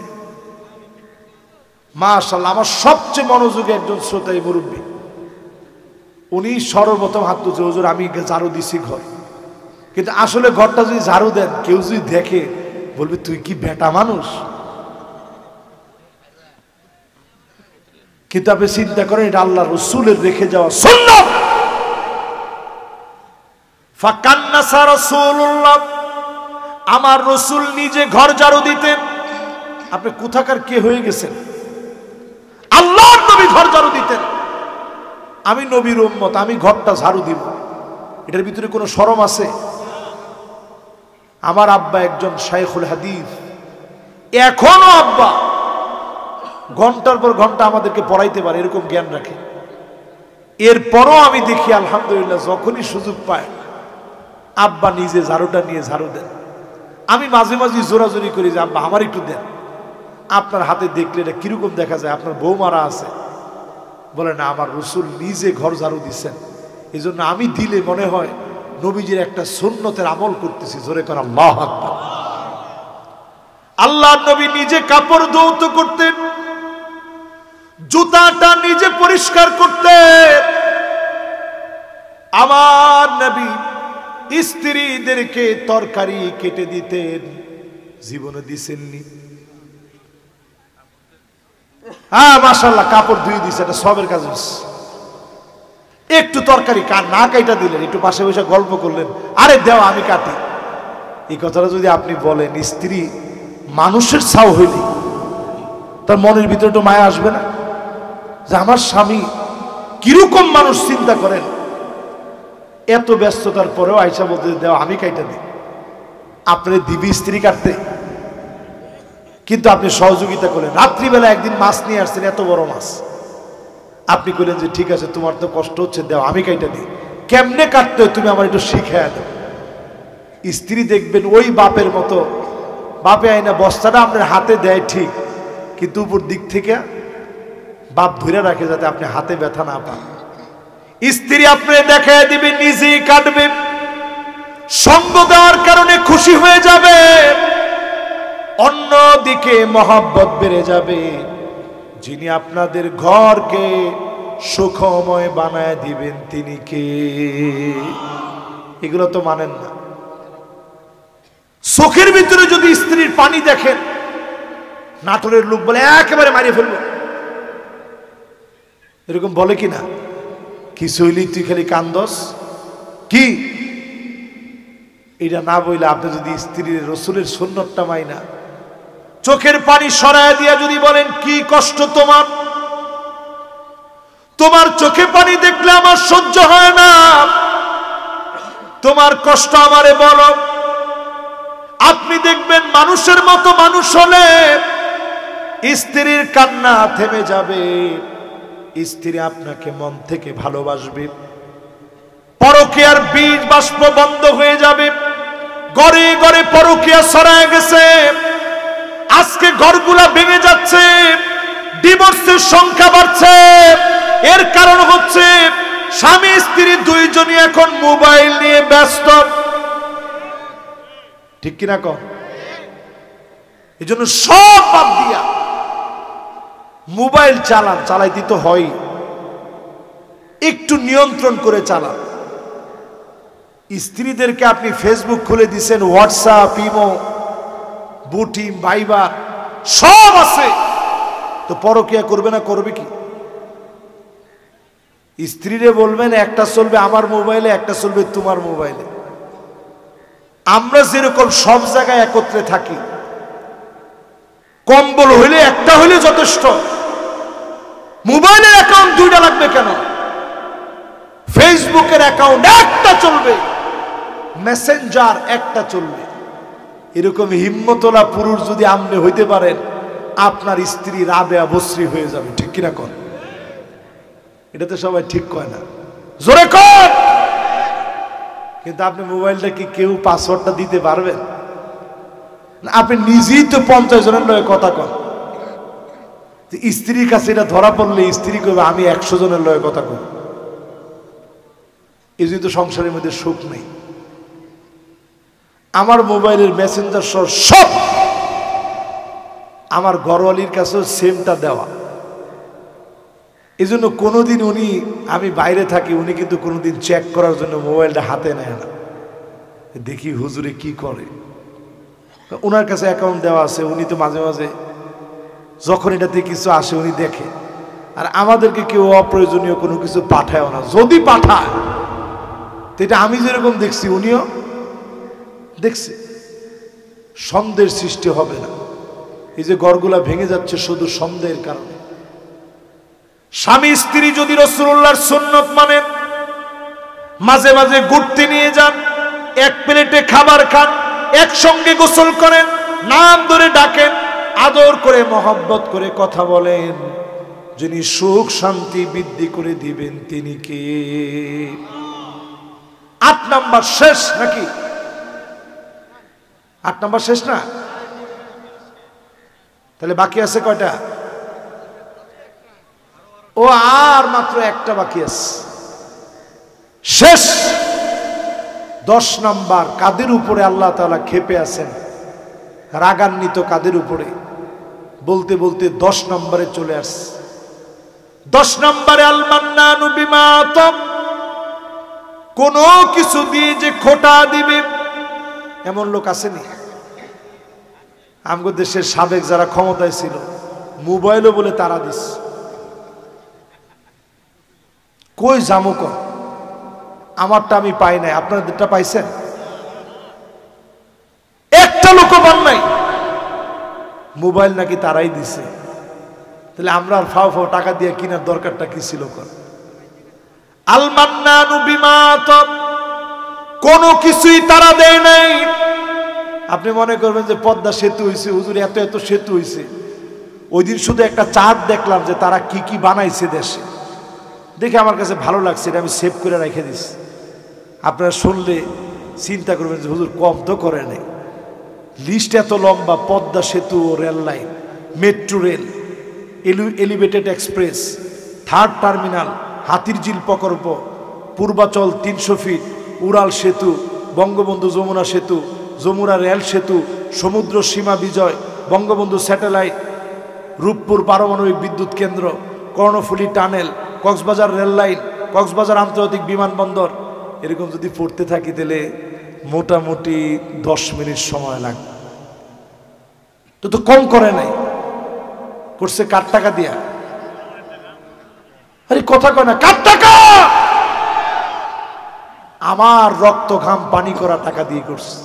মাশাআল্লাহ, আমার সবচেয়ে মনোযোগী একজন শ্রোতাই মুরব্বী, উনি সর্বপ্রথম হাত তুলছে, হুজুর আমি ঝাড়ু দিছি ঘর। কিন্তু আসলে ঘরটা যদি ঝাড়ু দেন, কেউ যদি দেখে বলবে তুই কি বেটা মানুষ। কিন্তু আপনি চিন্তা করেন, এটা আল্লাহ রাসূলের রেখে যাওয়া সুন্নাত। ফাকান্নাসা রাসূলুল্লাহ, আমার রাসূল নিজে ঘর ঝাড়ু দিতেন। আপনি কোথাকার কে হয়ে গেছেন? আল্লাহর নবী ঘর ঝাড়ু দিতেন। আমি নবীর উম্মত, আমি ঘরটা ঝাড়ু দিব, এটার ভিতরে কোনো শরম আছে? আমার আব্বা একজন শাইখুল হাদিস, এখনো আব্বা ঘন্টার পর ঘন্টা আমাদেরকে পড়াইতে পারে, এরকম জ্ঞান রাখে। এরপরও আমি দেখি আলহামদুলিল্লাহ, যখনই সুযোগ পায় আব্বা নিজে ঝাড়ুটা নিয়ে ঝাড়ু দেন। আমি মাঝে মাঝে জোরাজোরি করি যে আব্বা আমার একটু দেন, আপনার হাতে দেখলে এটা কিরকম দেখা যায়, আপনার বউ মারা আছে। বলে না, আমার রাসূল নিজে ঘর ঝাড়ু দিচ্ছেন, এই জন্য আমি দিলে মনে হয় নবীজির একটা সুন্নতের আমল করতেছি। জোরে কর আল্লাহু আকবার। আল্লাহর নবী নিজে কাপড় ধৌত করতেন, জুতাটা নিজে পরিষ্কার করতেন। আমার নবী স্ত্রীদেরকে তরকারি কেটে দিতেন, জীবনে দিছেননি? হ্যাঁ মাশাআল্লাহ, কাপড় ধুয়ে দিছে, এটা সবের কাজ হচ্ছে। একটু তরকারি না কাইটা দিলেন, একটু পাশে বসে গল্প করলেন, আরে দেও আমি কাটি। এই কথাটা যদি আপনি বলেন, স্ত্রী মানুষের ছাও হইলে তার মনের ভিতরে একটু মায়া আসবে না? যে আমার স্বামী কিরকম মানুষ, চিন্তা করেন। এত ব্যস্ততার পরেও আয়সা বলতে দেও আমি কাইটা দিই। আপনি দিবি স্ত্রী কাটতে, কিন্তু আপনি সহযোগিতা করলেন। রাত্রিবেলা একদিন মাছ নিয়ে আসছেন, এত বড় মাছ, আপনি কইলেন যে ঠিক আছে তোমার তো কষ্ট হচ্ছে, দেও আমি কাইটা দিই। কেমনে কাটতে হয় তুমি আমার একটু শিখাইয়া দাও। স্ত্রী দেখবেন ওই বাপের মতো, বাপে আইনা বস্তাটা আপনার হাতে দেয় ঠিক, কিন্তু উপর দিক থেকে বাপ ধরে রাখে যাতে আপনি হাতে ব্যথা না পান। স্ত্রী আপনি দেখায় দিবে, নিজেই কাটবে, সঙ্গ দেওয়ার কারণে খুশি হয়ে যাবে, অন্যদিকে মহব্বত বেড়ে যাবে। যিনি আপনাদের ঘরকে সুখময় বানায় দিবেন তিনি কে? এগুলো তো মানেন না। চোখের ভিতরে যদি স্ত্রীর পানি দেখেন, নাটোরের লোক বলে একেবারে মারিয়ে ফেলবো, এরকম বলে কি না? কিছু হইলেই তুই খালি কান্দস কি? এটা না বইলে আপনি যদি স্ত্রীর রাসূলের সুন্নতটা মাইনা চোখের পানি সরায় দিয়া যদি বলেন কি কষ্ট তোমার, তোমার চোখে পানি দেখলে আমার সহ্য হয় না, তোমার কষ্ট আমারে বলো। আপনি দেখবেন মানুষের মতো মানুষ হলে স্ত্রীর কান্না থেমে যাবে, স্ত্রী আপনাকে মন থেকে ভালোবাসবে, পরকীয়ার বীজ বাষ্প বন্ধ হয়ে যাবে। ঘরে ঘরে পরকীয়া ছড়ায় গেছে, আজকে ঘরগুলা ভেঙে যাচ্ছে, ডিভোর্সের সংখ্যা বাড়ছে। এর কারণ হচ্ছে স্বামী স্ত্রী দুইজনই এখন মোবাইল নিয়ে ব্যস্ত, ঠিক কিনা কম? এই জন্য সব বাদ দিয়া মোবাইল চালাইতে তো হয়, একটু নিয়ন্ত্রণ করে চালান। স্ত্রীদেরকে আপনি ফেসবুক খুলে দিচ্ছেন, হোয়াটসঅ্যাপ, ইমো, বুটিম, ভাইবার সব আছে, তো পরকীয়া করবে না? করবে কি? স্ত্রীরে বলবেন একটা চলবে আমার মোবাইলে, একটা চলবে তোমার মোবাইলে। আমরা যেরকম সব জায়গায় একত্রে থাকি, কম্বল হইলে একটা হইলে যথেষ্ট, মোবাইলের অ্যাকাউন্ট দুইটা লাগবে কেন? ফেসবুকের অ্যাকাউন্ট একটা চলবে, মেসেঞ্জার একটা চলবে। এরকম হিম্মতলা পুরুষ যদি আপনি হইতে পারেন, আপনার স্ত্রী রাবেয়া বসরি হয়ে যাবে, ঠিক কিনা কর? এটা তো সবাই ঠিক কয় না, জোরে কর। কিন্তু আপনি মোবাইলটা কি কেউ পাসওয়ার্ডটা দিতে পারবেন? আপনি নিজেই তো 50 জনের লয়ে কথা কন, স্ত্রীর কাছে এটা ধরা পড়লে স্ত্রী কইবে আমি 100 জনের লয়ে কথা কই। এই জন্য তো সংসারের মধ্যে সুখ নেই। আমার মোবাইলের মেসেঞ্জার সব আমার ঘরওয়ালির কাছেও সেমটা দেওয়া। এই জন্য কোনোদিন উনি, আমি বাইরে থাকি, উনি কিন্তু কোনোদিন চেক করার জন্য মোবাইলটা হাতে নেয় না। দেখি হুজুরে কি করে, ওনার কাছে অ্যাকাউন্ট দেওয়া আছে, উনি তো মাঝে মাঝে যখন এটাতে কিছু আসে উনি দেখে। আর আমাদেরকে কেউ অপ্রয়োজনীয় কোনো কিছু পাঠায়ও না, যদি পাঠায় তো এটা আমি যেরকম দেখছি উনিও দেখছে, সন্দেহের সৃষ্টি হবে না। এই যে ঘরগুলা ভেঙে যাচ্ছে শুধু সন্দেহের কারণে। স্বামী স্ত্রী যদি রাসূলুল্লাহর সুন্নত মানেন, মাঝে মাঝে ঘুরতে নিয়ে যান, এক প্লেটে খাবার খান, একসঙ্গে গোসল করেন, নাম ধরে ডাকেন, আদর করে মহব্বত করে কথা বলেন, যিনি সুখ শান্তি বৃদ্ধি করে দিবেন তিনি কে? 8 নাম্বার শেষ নাকি? 8 নাম্বার শেষ না? তাহলে বাকি আছে কয়টা? ও আর মাত্র একটা বাকি আছে, শেষ। 10 নাম্বার, কাদের উপরে আল্লাহ তাআলা ক্ষেপে আছেন, রাগান্বিত কাদের উপরে? বলতে বলতে 10 নম্বরে চলে আসছে। 10 নম্বরে আল মান্নানু বিমা আতাম, কোন কিছু দিয়ে যে খোটা দিবে এমন লোক আসেনি? আমাদের দেশের সাবেক যারা ক্ষমতায় ছিল, মোবাইলও বলে তারা দিস, কই জামুক আমারটা আমি পাই নাই, আপনাদেরটা পাইছেন? একটা লোক পান নাই, মোবাইল নাকি তারাই দিছে। তাহলে আমরা আর ফাও ফাও টাকা দিয়ে কিনার দরকারটা কি ছিল? আল মান্নানু বিমা আতাম, কোনো কিছুই তারা দেয় নাই। আপনি মনে করবেন যে পদ্মা সেতু হয়েছে, হুজুর এত এত সেতু হয়েছে। ওই দিন শুধু একটা চার্ট দেখলাম যে তারা কি কি বানাইছে দেশে, দেখে আমার কাছে ভালো লাগছে, এটা আমি সেভ করে রেখে দিচ্ছি। আপনারা শুনলে চিন্তা করবেন যে হুজুর কম তো করে নেই, লিস্ট এত লম্বা। পদ্মা সেতু, rail line, metro rail, elevated express, 3rd terminal, Hatirjheel প্রকল্প, পূর্বাচল 300 ফিট, উড়াল সেতু, বঙ্গবন্ধু যমুনা সেতু, যমুনা রেল সেতু, সমুদ্র সীমা বিজয়, বঙ্গবন্ধু স্যাটেলাইট, রূপপুর পারমাণবিক বিদ্যুৎ কেন্দ্র, Karnaphuli tunnel, Cox's Bazar rail line, Cox's Bazar আন্তর্জাতিক বিমানবন্দর। এরকম যদি পড়তে থাকি তাহলে মোটামুটি 10 মিনিট সময় লাগবে। তো কম করে নাই, করছে কার টাকা দিয়া? আরে কথা কয় না, কার টাকা? আমার রক্ত ঘাম পানি করা টাকা দিয়ে করছে,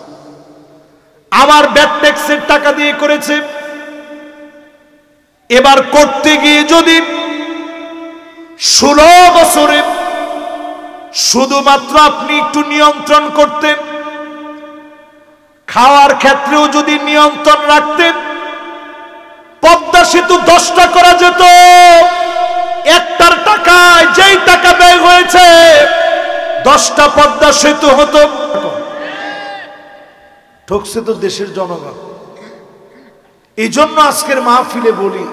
আমার ব্যাট ট্যাক্সের টাকা দিয়ে করেছে। এবার করতে গিয়ে যদি 16 বছরে শুধুমাত্র আপনি একটু নিয়ন্ত্রণ করতেন, খাওয়ার ক্ষেত্রেও যদি নিয়ন্ত্রণ রাখতেন, পদ্মা সেতু 10টা করা যেত। একটার টাকায় যেই টাকা ব্যয় হয়েছে 10টা পদ্মা সেতু হতো। ঠকছে তো দেশের জনগণ। এই জন্য আজকের মাহফিলে বলি,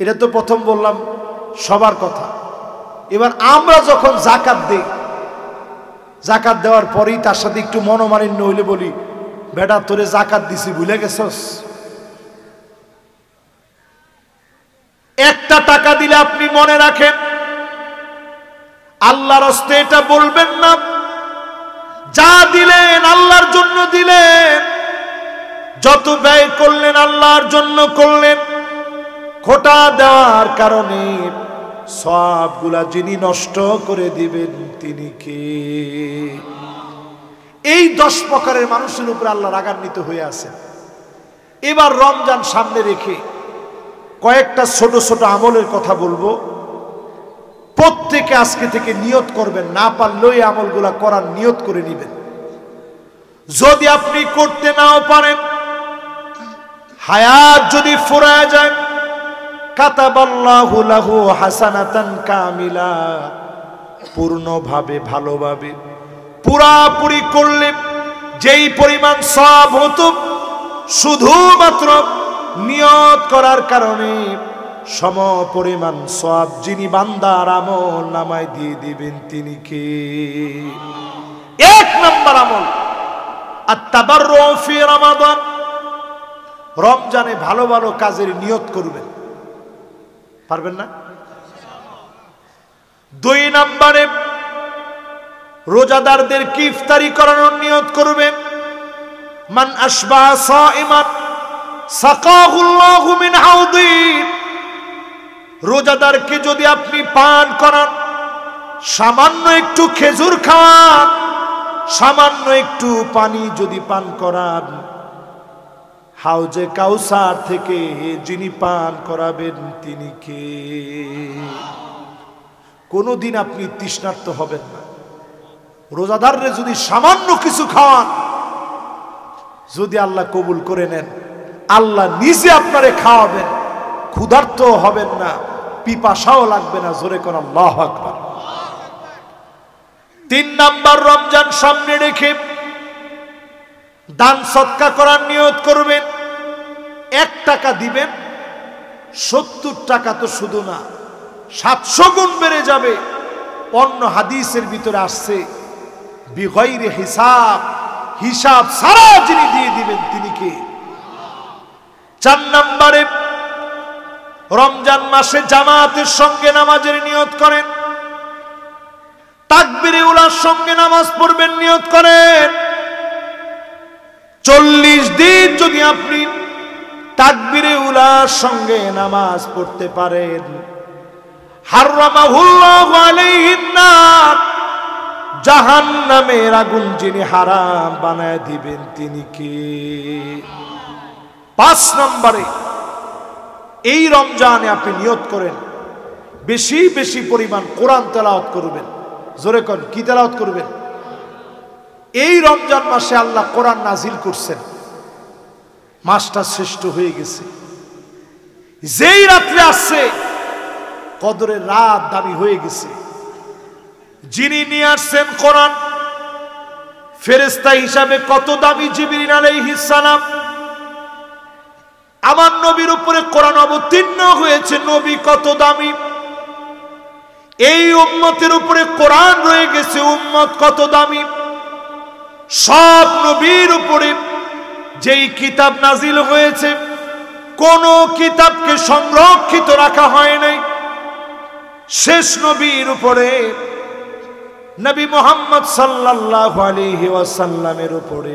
এটা তো প্রথম বললাম সবার কথা। এবার আমরা যখন জাকাত দেই, জাকাত দেওয়ার পরেই তার সাথে একটু মনোমালিন্য হইলে বলি, বেটা তোরে জাকাত দিছি ভুলে গেছস? একটা টাকা দিলে আপনি মনে রাখেন, আল্লাহর হস্তে এটা বলবেন না, যা দিলেন আল্লাহর জন্য দিলেন, যত ব্যয় করলেন আল্লাহর জন্য করলেন। খোটা দেওয়ার কারণে সবগুলা যিনি নষ্ট করে দিবেন তিনি কে? এই 10 প্রকারের মানুষের উপর আল্লাহ রাগান্বিত হয়ে আছেন। এবার রমজান সামনে রেখে কয়েকটা ছোট ছোট আমলের কথা বলবো। প্রত্যেকে আজকে থেকে নিয়ত করবেন, না পারলেও এই আমলগুলা করার নিয়ত করে নেবেন। যদি আপনি করতে নাও পারেন, হায়াত যদি ফুরায় যায়, কাতাবাল্লাহু লাহু হাসানাতান কামিলা, পূর্ণভাবে ভালোভাবে পুরাপুরি করলে যেই পরিমাণ সওয়াব হতো শুধুমাত্র নিয়ত করার কারণে সম পরিমাণ সওয়াব যিনি বান্দার আমল নামায় দিয়ে দিবেন তিনি কে? এক নম্বর আমল আত-তাবাররু ফি রমাদান, রমজানে ভালো ভালো কাজের নিয়ত করবেন। পারবেন না? দুই নম্বরে রোজাদারদেরকে ইফতারি করানোর নিয়ত করবেন। মান আশবা সাইমান সাকাহুল্লাহু মিন হাউদি, রোজাদারকে যদি আপনি পান করান, সামান্য একটু খেজুর খাওয়ান, সামান্য একটু পানি যদি পান করান, হাউজে কাউসার থেকে যিনি পান করাবেন তিনি কে? কোনদিন আপনি তৃষ্ণার্ত হবেন না। রোজাদাররে যদি সামান্য কিছু খাওয়ান, যদি আল্লাহ কবুল করে নেন, আল্লাহ নিজে আপনারে খাওয়াবেন, ক্ষুধার্ত হবেন না, পিপাসাও লাগবে না। জোরে কোন আল্লাহু আকবার। তিন নাম্বার, রমজান সামনে রেখে দান সদকা করার নিয়ত করবেন। 1 টাকা দিবেন, 70 টাকা তো শুধু না, 700 গুণ বেড়ে যাবে। অন্য হাদিসের ভিতরে আসছে বিগয়রে হিসাব, হিসাব সারা যিনি দিয়ে দিবেন তিনি কে? 4 নম্বরে রমজান মাসে জামাতের সঙ্গে নামাজের নিয়ত করেন। তাকবীরে উলার সঙ্গে নামাজ পড়বেন, নিয়ত করেন। 40 দিন যদি আপনি তাকবীরে উলার সঙ্গে নামাজ পড়তে পারেন, হারামাহুল্লাহু আলাইহিন নার, জাহান্নামের আগুন যিনি হারাম বানায় দিবেন তিনি কে? 5 নম্বরে এই রমজানে আপনি নিয়ত করেন বেশি বেশি পরিমাণ কোরআন তেলাওয়াত করবেন। জোরে কোন কি তেলাওয়াত করবেন? এই রমজান মাসে আল্লাহ কোরআন নাজিল করছেন, মাসটা শ্রেষ্ঠ হয়ে গেছে। যেই রাত্রে আসছে কদরের রাত দামি হয়ে গেছে। যিনি নিয়ে আসছেন কোরআন, ফেরেশতা হিসাবে কত দামি জিবরিল আলাইহিস সালাম। আমার নবীর উপরে কোরআন অবতীর্ণ হয়েছে, নবী কত দামি। এই উম্মতের উপরে কোরআন রয়ে গেছে, উম্মত কত দামি। সব নবীর উপরে যেই কিতাব নাজিল হয়েছে, কোন কিতাবকে সংরক্ষিত রাখা হয় নাই। শেষ নবীর উপরে, নবী মুহাম্মদ সাল্লাল্লাহু আলাইহি ওয়াসাল্লামের উপরে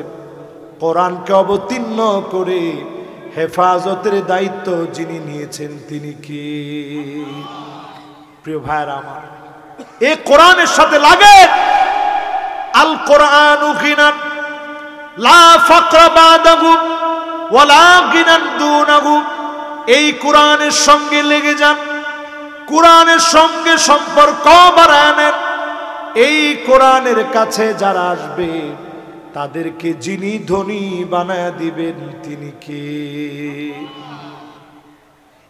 কোরআনকে অবতীর্ণ করে হেফাজতের দায়িত্ব যিনি নিয়েছেন তিনি কি? প্রিয় ভাইরা আমার, এই কোরআনের সাথে লাগে। আল কোরআনু গিনান লা ফাকরা বাদাহু ওয়ালা গিনান দুনাহু। এই কোরআনের সঙ্গে লেগে যান, কোরআনের সঙ্গে সম্পর্ক বাড়ান। এই কোরআনের কাছে যারা আসবে তাদেরকে যিনি ধনী বানায় দিবেন তিনি কে?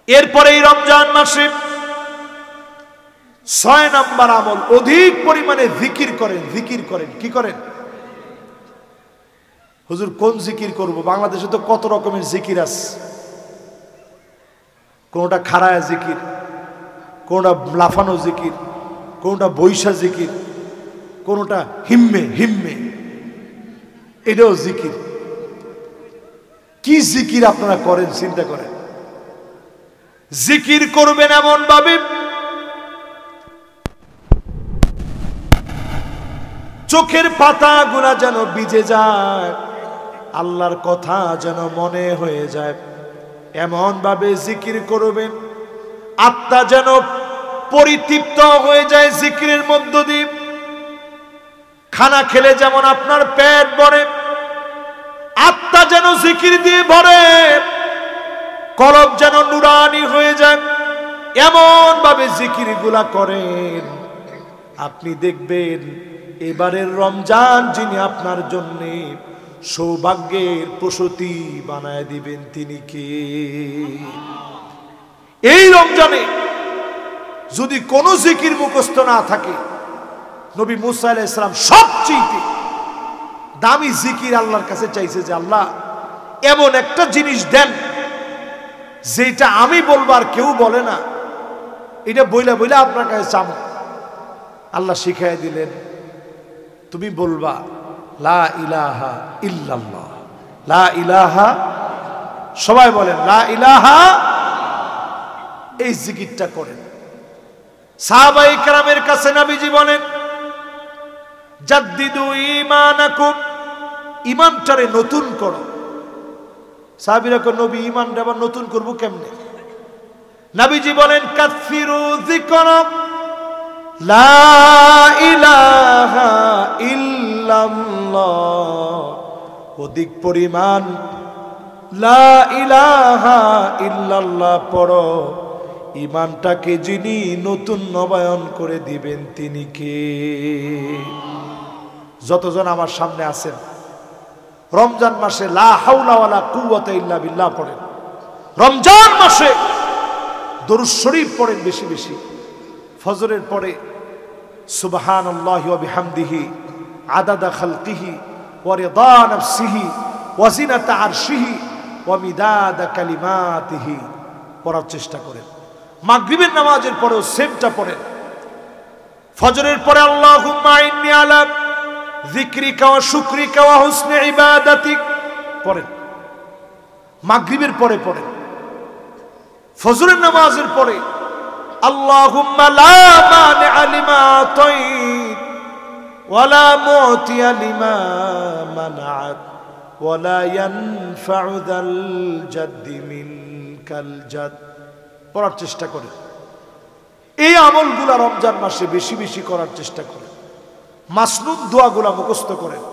এরপরে এই রমজান মাসে 6 নম্বর আমল, অধিক পরিমাণে জিকির করেন। জিকির করেন, কি করেন? হুজুর কোন জিকির করব? বাংলাদেশে তো কত রকমের জিকির আছে। কোনটা খাড়ায়া জিকির, কোনটা লাফানো জিকির, কোনটা বৈশা জিকির, কোনটা হিম্মে হিম্মে, এটাও জিকির। কি জিকির আপনারা করেন চিন্তা করেন। জিকির করবেন এমন ভাবে চোখের পাতাগুলা যেন ভিজে যায়, আল্লাহর কথা যেন মনে হয়ে যায়, এমন ভাবে জিকির করবেন আত্মা যেন পরিতৃপ্ত হয়ে যায় জিকিরের মধ্য দিয়ে। খানা খেলে যেমন আপনার পেট ভরে, আত্মা যেন জিকির দিয়ে ভরে, কলব যেন নুরানি হয়ে যায়, এমন ভাবে জিকির গুলা করেন। আপনি দেখবেন এবারের রমজান যিনি আপনার জন্য সৌভাগ্যের প্রসূতি বানায় দিবেন তিনি কে? এই রমজানে যদি কোনো জিকির মুখস্থ না থাকে, নবী মুসা আলাইহিস সালাম সবচেয়ে দামি জিকির আল্লাহর কাছে চাইছে যে আল্লাহ এমন একটা জিনিস দেন যেটা আমি বলবো আর কেউ বলে না, এটা বইলা বইলা আপনার কাছে চাম। আল্লাহ শিখাই দিলেন, তুমি বলবা লা ইলাহা ইল্লাল্লাহ, লা ইলাহা, সবাই বলেন লা ইলাহা, এই জিকিরটা করেন। সাহাবায়ে কেরামের কাছে নবীজি বলেন জাদ্দিদু ঈমানাকুম, ঈমানটারে নতুন করো। সাহাবীরা কয় নবী ঈমানটা আবার নতুন করব কেমনে? নবীজি বলেন কাসসিরু যিকরা লা ইলাহা ইল্লাল্লাহ, অধিক পরিমাণ লা ইলাহা ইল্লাল্লাহ পড়ো। ঈমানটাকে যিনি নতুন নবায়ন করে দিবেন তিনি কে? যতজন আমার সামনে আছেন রমজান মাসে লা হাওলা ওয়ালা কুওয়াতা ইল্লা বিল্লাহ পড়েন। রমজান মাসে দরুদ শরীফ পড়েন বেশি বেশি। ফজরের পরে সুবহানাল্লাহি ওয়া বিহামদিহি আদাদা খালকিহি ওয়া রিদা নাফসিহি ওয়া জিনাতা আরশিহি ওয়া মিদাদা কালিমাতিহি পড়ার চেষ্টা করেন। মাগরিবের নামাজের পরেও সেমটা পড়েন। ফজরের পরে আল্লাহুম্মা ইন্নী আলা যিকরিকা ওয়া শুকরিকা ওয়া হুসনি ইবাদাতিক পড়েন। মাগরিবের পরে পড়েন। ফজরের নামাজের পরে আল্লাহুম্মা লা মানিআ লিমা আতাইত ওয়া লা মুতিয়া লিমা মানাআত ওয়া লা ইয়ানফাউ যাল জাদ্দি মিনকাল জাদ পড়ার চেষ্টা করেন। এই আমলগুলা রমজান মাসে বেশি বেশি করার চেষ্টা করেন। মাসনুদ দোয়াগুলা মুখস্থ করেন।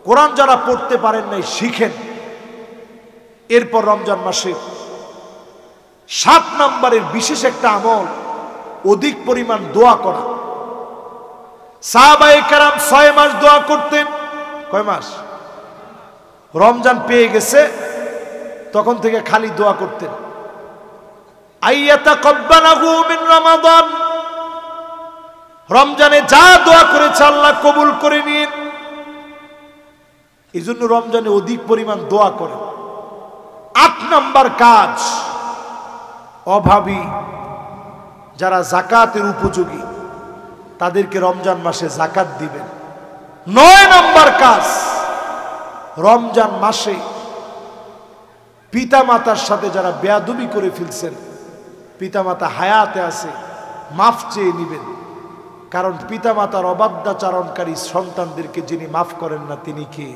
কোরআন যারা পড়তে পারেন নাই শিখেন। এরপর রমজান মাসে 7 নম্বরের বিশেষ একটা আমল, অধিক পরিমাণ দোয়া করা। সাহাবায়ে কেরাম 6 মাস দোয়া করতেন। কয় মাস? রমজান পেয়ে গেছে তখন থেকে খালি দোয়া করতেন, আইয়াতাকাব্বালাহু মিন রমাদান, রমজানে যা দোয়া করেছে আল্লাহ কবুল করে নিন। এই জন্য রমজানে অধিক পরিমাণ দোয়া করেন। 8 নম্বর কাজ, অভাবী যারা যাকাতের উপযোগী তাদেরকে রমজান মাসে যাকাত দিবেন। 9 নম্বর কাজ, রমজান মাসে পিতা মাতার সাথে যারা বেয়াদবি করে ফেলছেন, পিতা মাতা হায়াতে আছে, মাফ চেয়ে নিবেন। কারণ পিতা মাতার অবাধ্যাচারণকারী সন্তানদেরকে যিনি মাফ করেন না তিনি কে?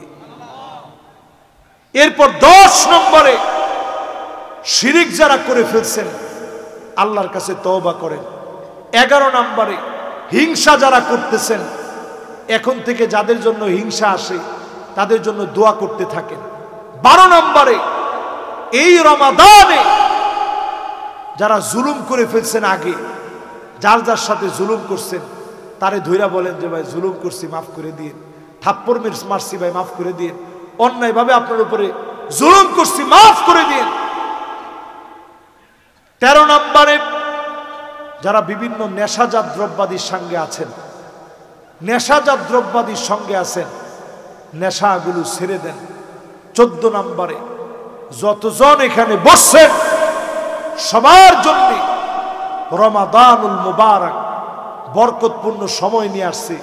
এরপর 10 নম্বরে শিরিক যারা করে ফেলছেন আল্লাহর কাছে তওবা করেন। 11 নম্বরে হিংসা যারা করতেছেন, এখন থেকে যাদের জন্য হিংসা আসে তাদের জন্য দোয়া করতে থাকেন। 12 নম্বরে এই রমাদানে যারা জুলুম করে ফেলছেন, আগে যার যার সাথে জুলুম করছেন তারে ধইরা বলেন যে ভাই জুলুম করছি মাফ করে দিন, থাপ্পড় মারছি ভাই মাফ করে দিন, অন্যায়ভাবে আপনার উপরে জুলুম করছি মাফ করে দিন। 13 নম্বরে যারা বিভিন্ন নেশাজাত দ্রব্যাদির সঙ্গে আছেন, নেশাজাত দ্রব্যাদির সঙ্গে আছেন, নেশাগুলো ছেড়ে দেন। 14 নম্বরে যতজন এখানে বসছেন সবার জন্য রমাদানুল মুবারক বরকতপূর্ণ সময় নিয়ে আসছে।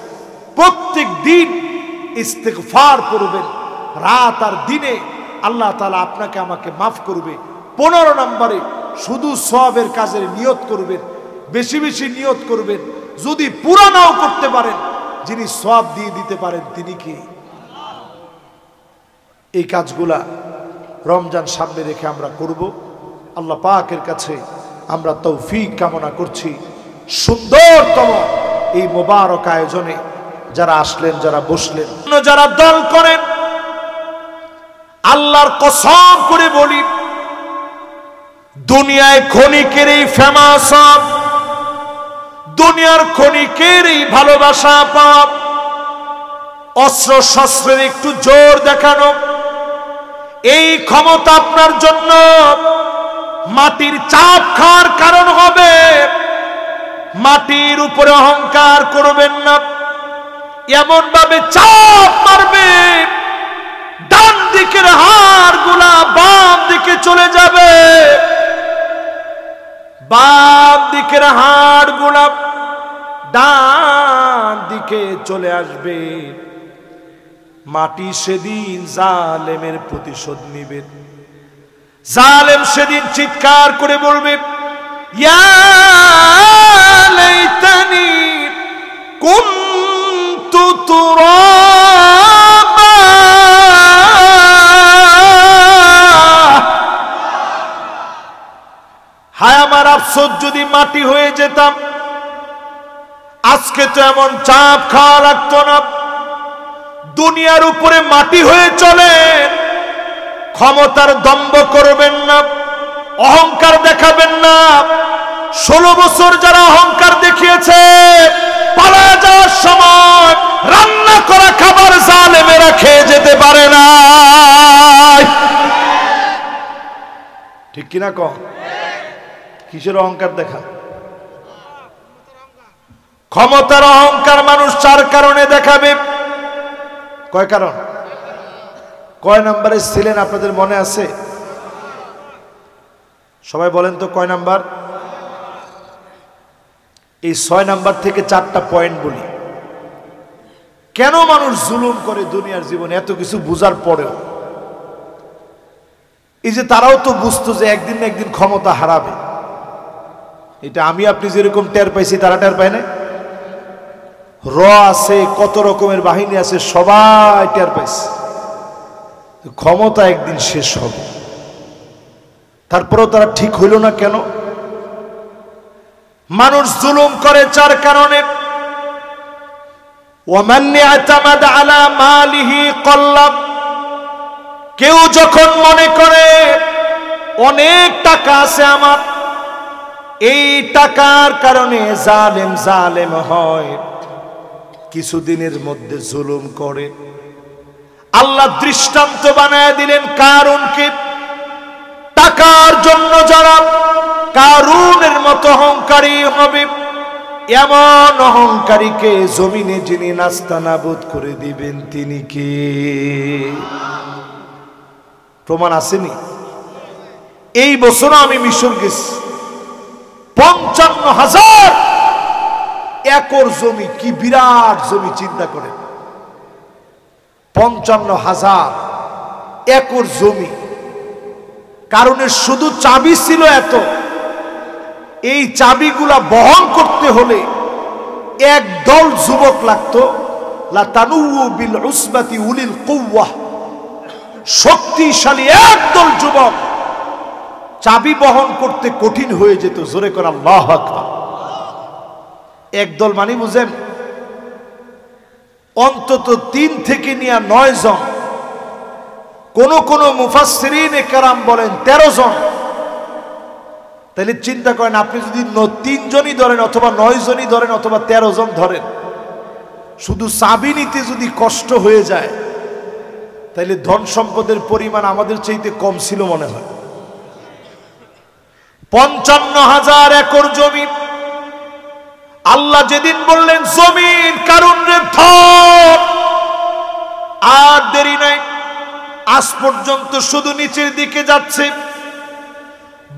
প্রত্যেক দিন ইস্তিগফার করবেন, রাত আর দিনে আল্লাহ তাআলা আপনাকে আমাকে মাফ করবে। 15 নম্বরে শুধু সওয়াবের কাজের নিয়ত করবেন, বেশি বেশি নিয়ত করবেন। যদি পুরা নাও করতে পারেন, যিনি সওয়াব দিয়ে দিতে পারেন তিনি কি? এই কাজগুলা রমজান সামনে রেখে আমরা করব। আল্লাহ পাকের কাছে আমরা তৌফিক কামনা করছি। সুন্দরতম এই মোবারক আয়োজনে যারা আসলেন, যারা বসলেন, যারা দল করেন, আল্লাহর কসম করে বলি দুনিয়ায় ক্ষণিকের এই ফেমাস, দুনিয়ার ক্ষণিকের এই ভালোবাসা পাপ, অস্ত্র শস্ত্রের একটু জোর দেখানো, এই ক্ষমতা আপনার জন্য মাটির চাপ খাওয়ার কারণ হবে। মাটির উপরে অহংকার করবেন না। এমন ভাবে চাপ মারবে ডান দিকের হাড়গুলা বাম দিকে চলে যাবে, বাম দিকের হাড়গুলা ডান দিকে চলে আসবে। মাটি সেদিন জালেমের প্রতিশোধ নিবে। জালেম সেদিন চিৎকার করে বলবে, ইয়া লাইতানি কুনতু তুরাবা, হায় আমার আফসোস যদি মাটি হয়ে যেতাম, আজকে তো এমন চাপ খাওয়া লাগতো না। দুনিয়ার উপরে মাটি হয়ে চলে, ক্ষমতার দম্ভ করবেন না, অহংকার দেখাবেন না। 16 বছর যারা অহংকার দেখিয়েছে, পালায় যাওয়ার সময় রান্না করা খাবার জালেমেরা খেয়ে যেতে পারে না। ঠিক কিনা কও? কিসের অহংকার দেখা? ক্ষমতার অহংকার মানুষ 4 কারণে দেখাবে। কয় কারণ? কয় নম্বরে ছিলেন আপনাদের মনে আছে? সবাই বলেন তো কয় নাম্বার? এই 6 নাম্বার থেকে 4টা পয়েন্ট বলি। কেন মানুষ জুলুম করে দুনিয়ার জীবনে এত কিছু বুঝার পরেও? এই যে তারাও তো বুঝতো যে একদিন না একদিন ক্ষমতা হারাবে। এটা আমি আপনি যেরকম টের পাইছি তারা টের পায় না। র আছে, কত রকমের বাহিনী আছে, সবাই টের পাইছে ক্ষমতা একদিন শেষ হবে। তারপরেও তারা ঠিক হইল না কেন? মানুষ জুলুম করে 4 কারণে। ওয়ামান ইয়াতামাদ আলা মালিহি কল্লাব, কেউ যখন মনে করে অনেক টাকা আছে আমার, এই টাকার কারণে জালেম জালেম হয়, কিছুদিনের মধ্যে জুলুম করে। আল্লাহ দৃষ্টান্ত বানায় দিলেন কারুনকে। টাকার জন্য যারা কারুনের মতো অহংকারী হবে, এমন অহংকারীকে জমিনে যিনি নাস্তানাবুদ করে দিবেন তিনি কে? প্রমাণ আসেনি? এই বছর আমি মিশর গেছি, 55,000 একর জমি। কি বিরাট জমি, চিন্তা করে। 55,000 একর জমি। কারণে শুধু চাবি ছিল এত। এই চাবিগুলা বহন করতে হলে একদল যুবক লাগতো। লা তানুউ বিল উসবাতি উলিল কুওয়া, শক্তিশালী একদল যুবক। চাবি বহন করতে কঠিন হয়ে যেত। জোরে করে আল্লাহু আকবার। একদল মানে বুঝেন, অন্তত 3 থেকে নিয়ে 9 জন। কোন মুফাসসিরিনে কেরাম বলেন 13 জন। তাহলে চিন্তা করেন, আপনি যদি 3 জনই ধরেন অথবা 9 জনই ধরেন অথবা 13 জন ধরেন, শুধু চাবি নিতে যদি কষ্ট হয়ে যায়, তাহলে ধন সম্পদের পরিমাণ আমাদের চাইতে কম ছিল মনে হয়। 55,000 একর জমি। আল্লাহ যেদিন বললেন জমিন কারুনরে ধর, আর দেরি নাই। আজ পর্যন্ত শুধু নিচের দিকে যাচ্ছে।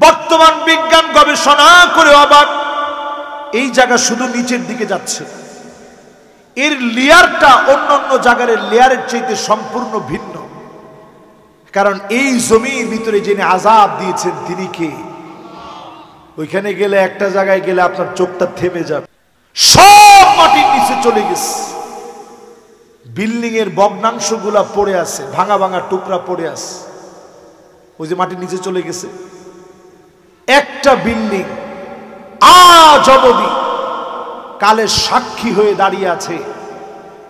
বর্তমান বিজ্ঞান গবেষণা করে অবাক, এই জায়গা শুধু নিচের দিকে যাচ্ছে। এর লেয়ারটা অন্যান্য জায়গার লেয়ারের চাইতে সম্পূর্ণ ভিন্ন। কারণ এই জমির ভিতরে যিনি আযাব দিয়েছেন তিনি কে? ওইখানে গেলে, একটা জায়গায় গেলে আপনার চোখটা থেমে যাবে। সব মাটির নিচে চলে গেছে। বিল্ডিং এর ভগ্নাংশগুলা পড়ে আছে, ভাঙা ভাঙা টুকরা পড়ে আছে। ওই যে মাটির নিচে চলে গেছে। একটা বিল্ডিং আজ অবধি কালের সাক্ষী হয়ে দাঁড়িয়ে আছে।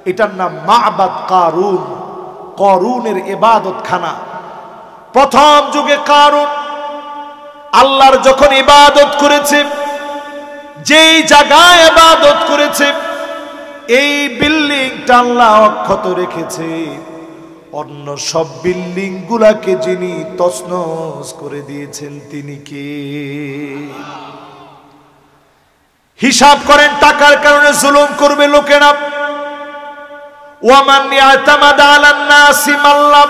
এটার নাম মা'বাদ কারুন, করুনের ইবাদতখানা। প্রথম যুগে কারুন আল্লাহর যখন ইবাদত করেছে, যেই জায়গায় ইবাদত করেছে, এই বিল্ডিংটা আল্লাহ অক্ষত রেখেছে। অন্য সব বিল্ডিং গুলাকে যিনি তছনছ করে দিয়েছেন তিনি কে? হিসাব করেন, টাকার কারণে জুলুম করবে লোকেরা। ওয়ামান ইয়াতামাদা আলান নাসি মাল্লাম,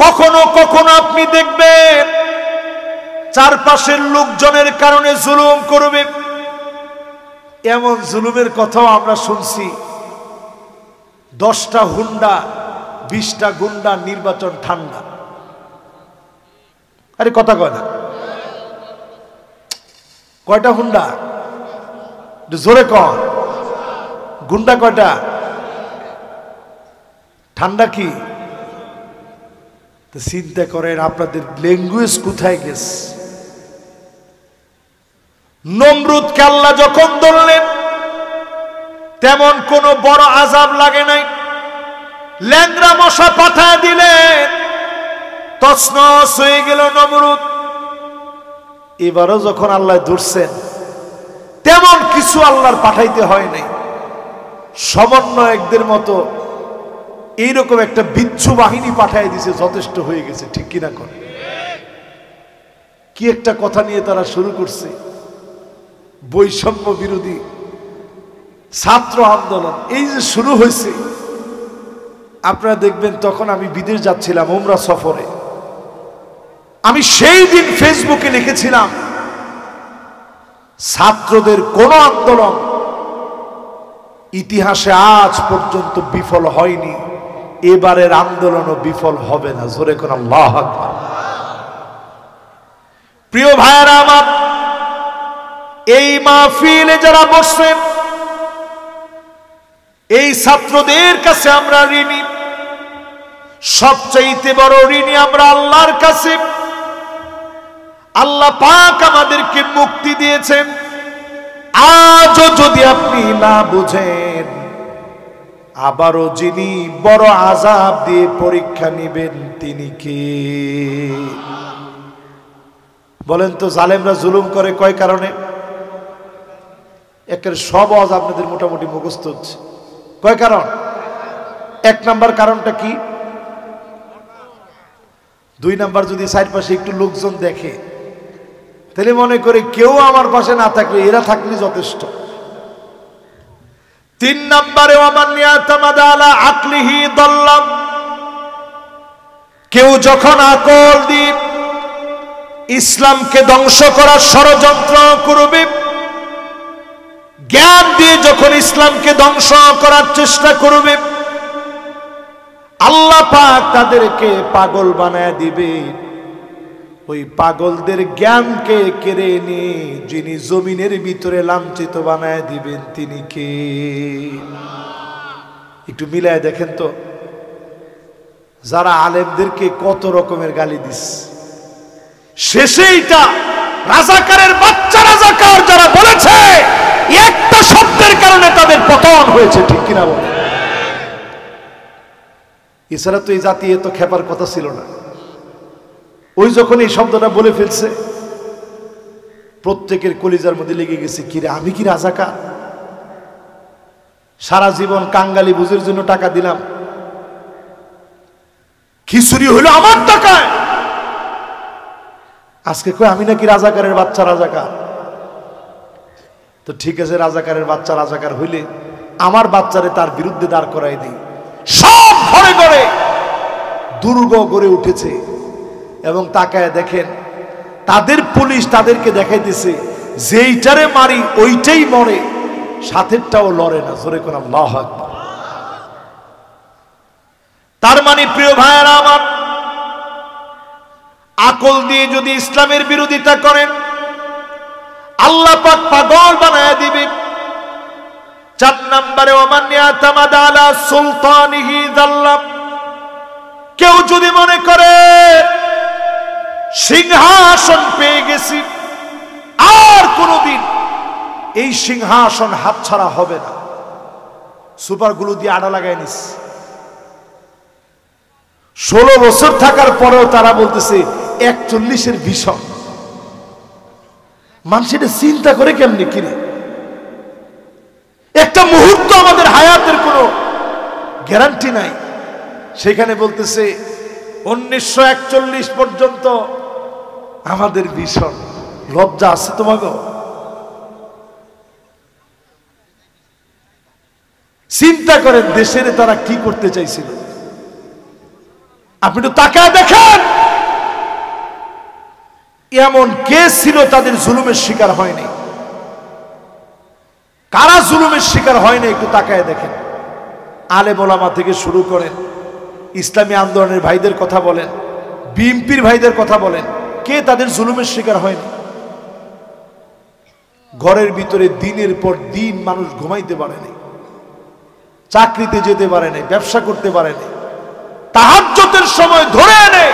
কখনো কখনো আপনি দেখবেন চারপাশের লোকজনের কারণে জুলুম করবে। এমন জুলুমের কথাও আমরা শুনছি, 10টা হুন্ডা 20টা গুন্ডা, নির্বাচন ঠান্ডা। আরে কথা কয় না, কয়টা হুন্ডা জোরে কর, গুন্ডা কয়টা, ঠান্ডা কি? চিন্তা করেন আপনাদের ল্যাঙ্গুয়েজ কোথায় গেছে। নমরুদকে আল্লাহ যখন ধরলেন তেমন কোন বড় আযাব লাগে নাই, ল্যাংড়া মশা পাঠায় দিলেন, তছনছ হয়ে গেল নমরুদ। এবারও যখন আল্লাহ ধরছেন তেমন কিছু আল্লাহর পাঠাইতে হয় নাই, সমন্বয়কদের মতো এইরকম একটা বিচ্ছু বাহিনী পাঠায় দিছে, যথেষ্ট হয়ে গেছে। ঠিক কিনা করে কি একটা কথা নিয়ে তারা শুরু করছে, বৈষম্য বিরোধী ছাত্র আন্দোলন। এই যে শুরু হয়েছে, আপনারা দেখবেন তখন আমি বিদেশ যাচ্ছিলাম উমরা সফরে, আমি সেই দিন ফেসবুকে লিখেছিলাম ছাত্রদের কোন আন্দোলন ইতিহাসে আজ পর্যন্ত বিফল হয়নি, এবারের আন্দোলনও বিফল হবে না। জোরে কোন আল্লাহু আকবার। প্রিয় ভাইয়েরা আমার, এই মাহফিলে যারা বসছেন এই ছাত্রদের কাছে আমরা ঋণী, সবচাইতে বড় ঋণী আমরা আল্লাহর কাছে। আল্লাহ পাক আমাদেরকে মুক্তি দিয়েছেন, আজও যদি আপনি না বুঝেন, আবারও যিনি বড় আযাব দিয়ে পরীক্ষা নেবেন তিনি কে? বলেন তো, জালেমরা জুলুম করে কয় কারণে? একের সব আজ আপনাদের মোটামুটি মুখস্থ হচ্ছে। কয় কারণ? 1 নাম্বার কারণটা কি? 2 নাম্বার যদি চারপাশে একটু লোকজন দেখে তাহলে মনে করে কেউ আমার পাশে না থাকলে এরা থাকলে যথেষ্ট। 3 নাম্বারে ওয়ামান ইয়াতামাদা আলা আকলিহি দাল্লাম, কেউ যখন আকল দিয়ে ইসলামকে ধ্বংস করার ষড়যন্ত্র করবে, জ্ঞান দিয়ে যখন ইসলামকে ধ্বংস করার চেষ্টা করবে, আল্লাহ পাক তাদেরকে পাগল বানায় দিবে। ওই পাগলদের জ্ঞানকে কেড়ে নিয়ে যিনি জমিনের ভিতরে লাঞ্ছিত বানায় দিবেন তিনি কে? একটু মিলায় দেখেন তো, যারা আলেমদেরকে কত রকমের গালি দিস, শেষে এটা রাজাকারের বাচ্চা রাজাকার যারা বলেছে, একটা শব্দের কারণে তাদের পতন হয়েছে। ঠিক কিনা বলে? এছাড়া তো এই জাতি এত খেপার কথা ছিল না। ওই যখন এই শব্দটা বলে ফেলছে, প্রত্যেকের কলিজার মধ্যে লেগে গেছে, কিরে আমি কি রাজাকার? সারা জীবন কাঙ্গালি বুঝের জন্য টাকা দিলাম, খিচুড়ি হইলো আমার টাকায়, আজকে কই আমি নাকি রাজাকারের বাচ্চা রাজাকার। তো ঠিক আছে, রাজাকারের বাচ্চা রাজাকার হইলে আমার বাচ্চারে তার বিরুদ্ধে দাঁড় করাই দিই। সব ঘরে ঘরে দুর্গ গড়ে উঠেছে এবং তাকায় দেখেন তাদের পুলিশ তাদেরকে দেখাইতেছে যেইটারে মারি ওইটাই মরে, সাথেরটাও লড়ে না। জোরে কোন আল্লাহু আকবার। তার মানে প্রিয় ভাইয়েরা আমার, আকল দিয়ে যদি ইসলামের বিরোধিতা করেন আল্লাহ পাক পাগল বানায় দিবে। 4 নম্বরে ওয়ামান ইয়াতামাদা আলা সুলতানিহি যাল্লাম, কেউ যদি মনে করে সিংহাসন পেয়ে গেছি, আর কোনদিন এই সিংহাসন হাতছাড়া হবে না, সুপার গ্লু দিয়ে আড়া লাগায় নিস। 16 বছর থাকার পরেও তারা বলতেছে 41-এর ভীষণ। মানুষ এটা চিন্তা করে কেমনি? কিরে, একটা মুহূর্ত আমাদের হায়াতের কোনো গ্যারান্টি নাই, সেখানে বলতেছে 1941 পর্যন্ত আমাদের ভীষণ। লজ্জা আছে তোমাকে? চিন্তা করেন দেশের তারা কি করতে চাইছিল। আপনি তো তাকায় দেখেন এমন কে ছিল তাদের জুলুমের শিকার হয়নি, কারা জুলুমের শিকার হয়নি একটু তাকায় দেখেন। আলেম ওলামা থেকে শুরু করেন, ইসলামী আন্দোলনের ভাইদের কথা বলেন, বিএনপির ভাইদের কথা বলেন, কে তাদের জুলুমের শিকার হয়নি? ঘরের ভিতরে দিনের পর দিন মানুষ ঘুমাইতে পারেনি, চাকরিতে যেতে পারেনি, ব্যবসা করতে পারেনি, তাহাজ্জুদের সময় ধরে এনে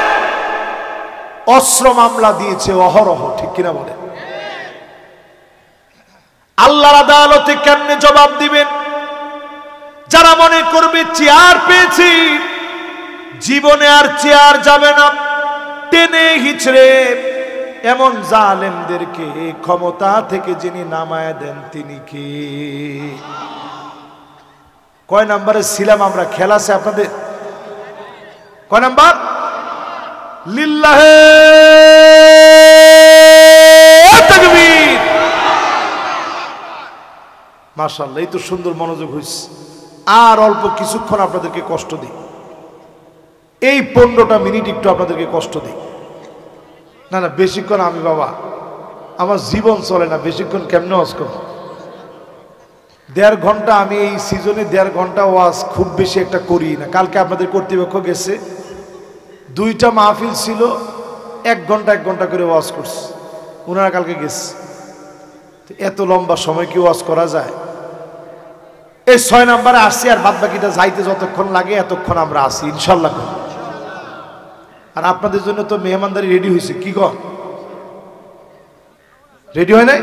অস্ত্র মামলা দিয়েছে অহরহ, ঠিক কিনা বলেন? আল্লাহর আদালতে কেমনে জবাব দিবেন? যারা মনে করবে চেয়ার পেয়েছি, জীবনে আর চেয়ার যাবে না, টেনে হিচড়ে এমন জালেমদেরকে ক্ষমতা থেকে যিনি নামায় দেন তিনি কে? কয় নাম্বারে ছিলাম আমরা? খেলা আছে আপনাদের? কয় নাম্বার? লিল্লাহে তাকবীর। মাশাআল্লাহ, এই তো সুন্দর মনোযোগ হইছে। আর অল্প কিছুক্ষণ আপনাদেরকে কষ্ট দিই, এই 15টা মিনিট একটু আপনাদেরকে কষ্ট দিই। না না, বেশিক্ষণ আমি বাবা আমার জীবন চলে না, বেশিক্ষণ কেমনে ওয়াজ করব? 1.5 ঘন্টা আমি এই সিজনে 1.5 ঘন্টা ওয়াজ খুব বেশি একটা করি না। কালকে আপনাদের কর্তৃপক্ষ গেছে, 2টা মাহফিল ছিল, 1 ঘন্টা 1 ঘন্টা করে ওয়াজ করছে, ওনারা কালকে গেছে। এত লম্বা সময় কি ওয়াজ করা যায়? এই 6 নাম্বারে আসছি, আর বাদ বাকিটা যাইতে যতক্ষণ লাগে এতক্ষণ আমরা আসি ইনশাল্লাহ। আর আপনাদের জন্য তো মেহমানদারি রেডি হয়েছে, কি গো রেডি হয় নাই?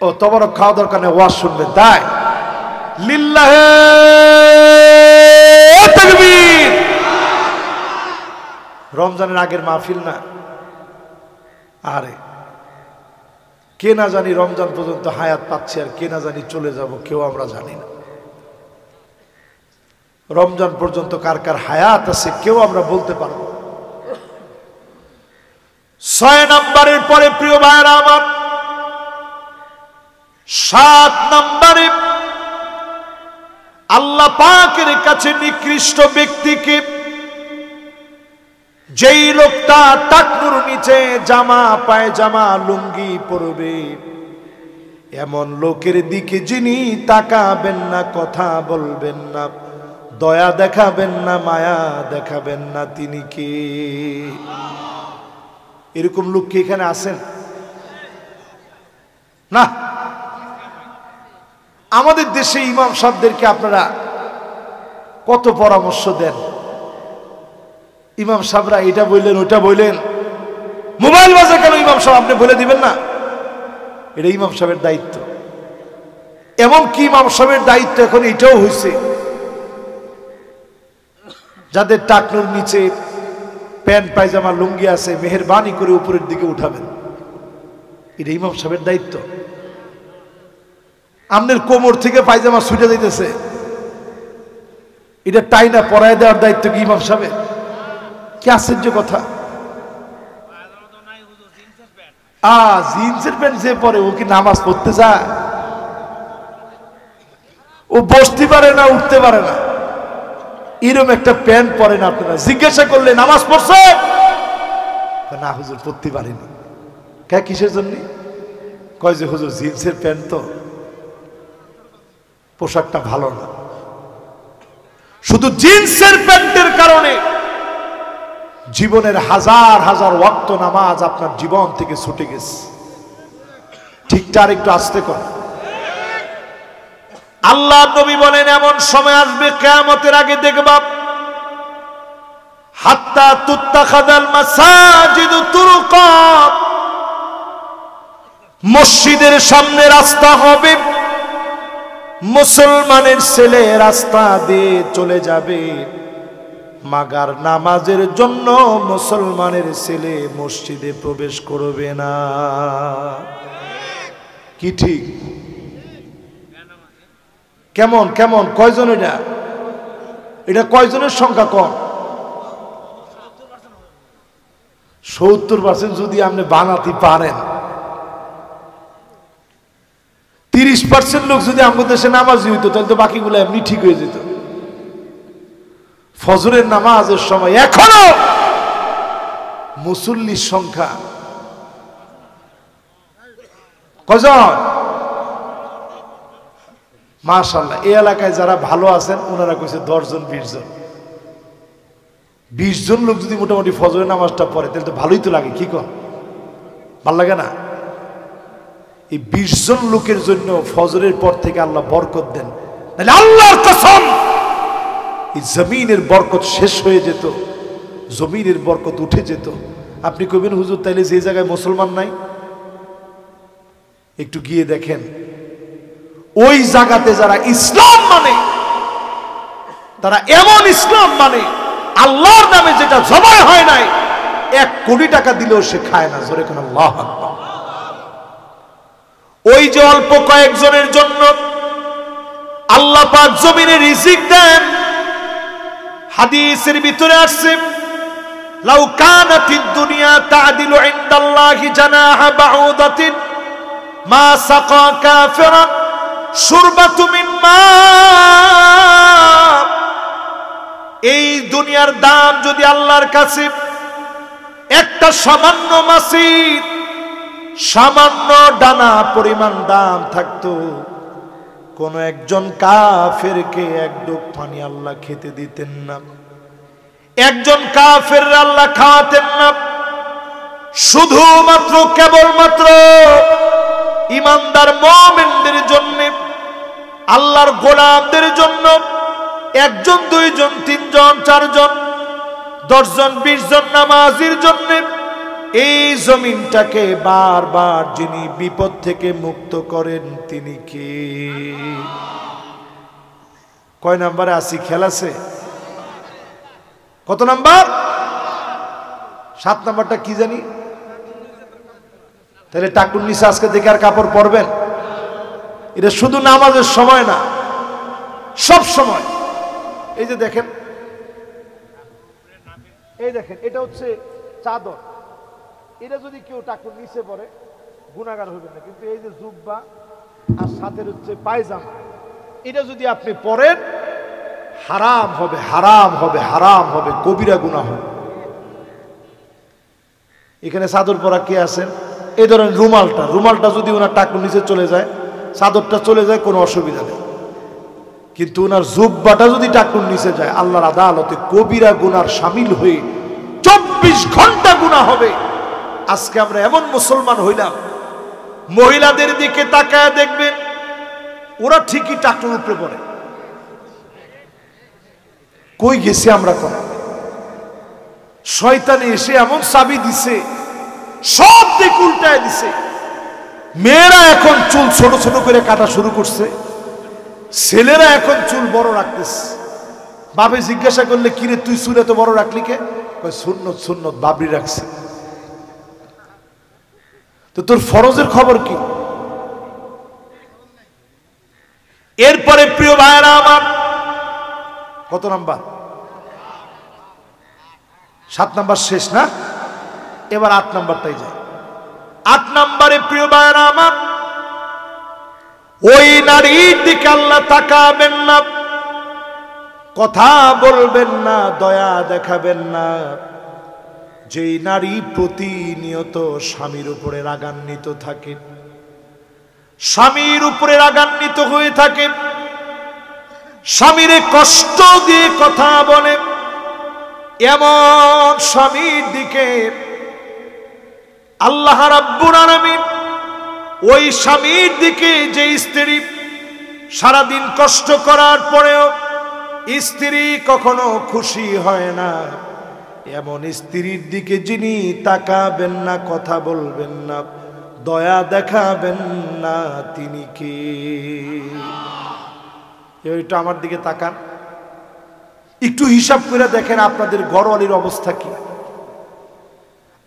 ও তোমারও খাওয়া দরকার নেই, ওয়াজ শুনবেন তাই? লিল্লাহে তাকবীর। রমজানের আগের মাহফিল না? আরে কে না জানি রমজান পর্যন্ত হায়াত পাচ্ছি, আর কে না জানি চলে যাব, কেউ আমরা জানি না। রমজান পর্যন্ত কার কার হায়াত আছে কেউ আমরা বলতে পারবো। 6 নম্বরের পরে প্রিয় ভাইরা আমার, 7 নম্বরে আল্লাহ পাকের কাছে নিকৃষ্ট ব্যক্তিকে, যেই লোকটা টাকনুর নিচে জামা পায়জামা লুঙ্গি পরবে, এমন লোকের দিকে যিনি তাকাবেন না, কথা বলবেন না, দয়া দেখাবেন না, মায়া দেখাবেন না, তিনি কে? এরকম লোক কি এখানে আছেন? না। আমাদের দেশে ইমাম সাহেবদেরকে আপনারা কত পরামর্শ দেন, ইমাম সাহেবরা এটা বললেন ওটা বললেন, মোবাইল বাজে কেন ইমাম সাহেব আপনি বলে দিবেন না? এটা ইমাম সাহেবের দায়িত্ব। এমন কি ইমাম সাহেবের দায়িত্ব এখন এটাও হয়েছে, যাদের টাকনুর নিচে প্যান্ট পায়জামা লুঙ্গি আছে, মেহেরবানি করে উপরের দিকে উঠাবেন, এটা ইমাম সাহেবের দায়িত্ব। আপনার কোমর থেকে পায়জামা ছুটে যাইতেছে, এটা টাইনা পরায় দেওয়ার দায়িত্ব কি ইমাম সাহেবের? কি আশ্চর্য কথা! জিন্সের প্যান্ট যে পরে ও কি নামাজ পড়তে যায়? ও বসতে পারে না, উঠতে পারে না, এরকম একটা প্যান্ট পরে না। আপনারা জিজ্ঞাসা করলে নামাজ পড়ছে না? হুজুর পড়তে পারেনি। কে কিসের জন্য? কয় যে হুজুর জিন্সের প্যান্ট তো পোশাকটা ভালো না। শুধু জিন্সের প্যান্টের কারণে জীবনের হাজার হাজার ওয়াক্ত নামাজ আপনার জীবন থেকে ছুটে গেছে। ঠিকটা আর একটু আস্তে কর। আল্লাহ নবী বলেন এমন সময় আসবে কিয়ামতের আগে দেখবা, হাত্তা তুত্তাখাদাল মাসাজিদু তুরুকা, মসজিদের সামনে রাস্তা হবে, মুসলমানের ছেলে রাস্তা দিয়ে চলে যাবে, মাগার নামাজের জন্য মুসলমানের ছেলে মসজিদে প্রবেশ করবে না। কি ঠিক? কেমন কেমন কয়জন? এটা কয়জনের সংখ্যা? কম 70% যদি আপনি বানাতে পারেন, 30% লোক যদি আমাদের দেশে নামাজি হইতো তাহলে তো বাকিগুলো এমনি ঠিক হয়ে যেত। ফজরের নামাজের সময় এখনো মুসল্লির সংখ্যা কজন? মাশাআল্লাহ, এই এলাকায় যারা ভালো আছেন ওনারা কইছে 10 জন 20 জন। 20 জন লোক যদি মোটামুটি ফজরের নামাজটা পড়ে তাহলে তো ভালোই তো লাগে, কি কর? ভাল লাগে না? এই 20 জন লোকের জন্য ফজরের পর থেকে আল্লাহ বরকত দেন, তাহলে আল্লাহর কসম এই জমিনের বরকত শেষ হয়ে যেত, জমিনের বরকত উঠে যেত। আপনি কইবেন হুজুর তাইলে যে জায়গায় মুসলমান নাই একটু গিয়ে দেখেন, ওই জায়গাতে যারা ইসলাম মানে তারা এমন ইসলাম মানে আল্লাহর নামে যেটা জবাই হয় নাই 1 কোটি টাকা দিলেও সে খায় না। জোরে কোন আল্লাহু আকবার। ওই যে অল্প কয়েকজনের জন্য আল্লাহ পাক জমিনে রিজিক দেন। হাদিসের ভিতরে আসছে, লাউ কানাতিদ দুনিয়া তা'দিলু ইনদাল্লাহি জানাহা বাউদাতিন মা সাকা কাফিরা শুরবাতু মিন মা। এই দুনিয়ার দাম যদি আল্লাহর কাছে একটা সামান্য মাছির সামান্য ডানা পরিমাণ দাম থাকতো, কোন একজন কাফেরকে 1 ডুব পানি আল্লাহ খেতে দিতেন না, একজন কাফের আল্লাহ খাওয়াতেন না। শুধুমাত্র কেবলমাত্র ইমানদার মুমিনদের জন্য, আল্লাহর গোলামদের জন্য 1 জন 2 জন 3 জন 4 জন 10 জন 20 জন নামাজির জন্য এই জমিনটাকে বারবার যিনি বিপদ থেকে মুক্ত করেন তিনি কে? কয় নাম্বারে আছি? খেয়াল আছে? কত নাম্বার? 7 নাম্বারটা কি জানি? তাহলে টাকুর নিচে আজকে দেখে আর কাপড় পরবেন? এটা শুধু নামাজের সময় না, সব সময়। এই যে দেখেন, এই দেখেন, এটা হচ্ছে চাদর। এটা যদি কেউ টাকুর নিচে পরে গুনাহগার হবে না, কিন্তু এই যে জুব্বা আর সাথে হচ্ছে পায়জামা, এটা যদি আপনি পরেন হারাম হবে, হারাম হবে, হারাম হবে, কবিরা গুনাহ হবে। এখানে চাদর পরা কে আছেন? এই ধরেন রুমালটা যদি ওনার টাকুর নিচে চলে যায়, চাদরটা চলে যায়, কোনো অসুবিধা নেই। কিন্তু ওনার জুব্বাটা যদি টাকুর নিচে যায়, আল্লাহর আদালতে কবিরা গুনার শামিল হয়ে 24 ঘন্টা গুনাহ হবে। আজকে আমরা এমন মুসলমান হইলাম, মহিলাদের দিকে তাকায় দেখবেন ওরা ঠিকই টাকুর উপরে পড়ে। কই গেছে আমরা? কোন শয়তানে এসে এমন চাবি দিছে, সব দিক উল্টায় দিছে। মেয়েরা এখন চুল ছোট ছোট করে কাটা শুরু করছে, ছেলেরা এখন চুল বড় রাখতেছে। বাপে জিজ্ঞাসা করলে, কিরে তুই চুল এত বড় রাখলি কে? কয় সুন্নত, সুন্নত বাবরি রাখছে। তো তোর ফরজের খবর কি? এরপরে প্রিয় ভাইরা আমার, কত নাম্বার? 7 নাম্বার শেষ না? এবার 8 নাম্বারটাই যায়। 8 নাম্বারে প্রিয় ভাইরা আমার, ওই নারীর দিকে আল্লাহ তাকাবেন না, কথা বলবেন না, দয়া দেখাবেন না, যেই নারী প্রতিনিয়ত স্বামীর উপরে রাগান্বিত থাকে, স্বামীর উপরে রাগান্বিত হয়ে থাকে, স্বামীরে কষ্ট দিয়ে কথা বলে, এমন স্বামীর দিকে আল্লাহ রাব্বুল আলামিন, ওই স্বামীর দিকে যে স্ত্রী সারাদিন কষ্ট করার পরেও স্ত্রী কখনো খুশি হয় না, এমন স্ত্রীর দিকে যিনি তাকাবেন না, কথা বলবেন না, দয়া দেখাবেন না, তিনি কে? এইটা আমার দিকে তাকান, একটু হিসাব করে দেখেন আপনাদের ঘরওয়ালির অবস্থা কি।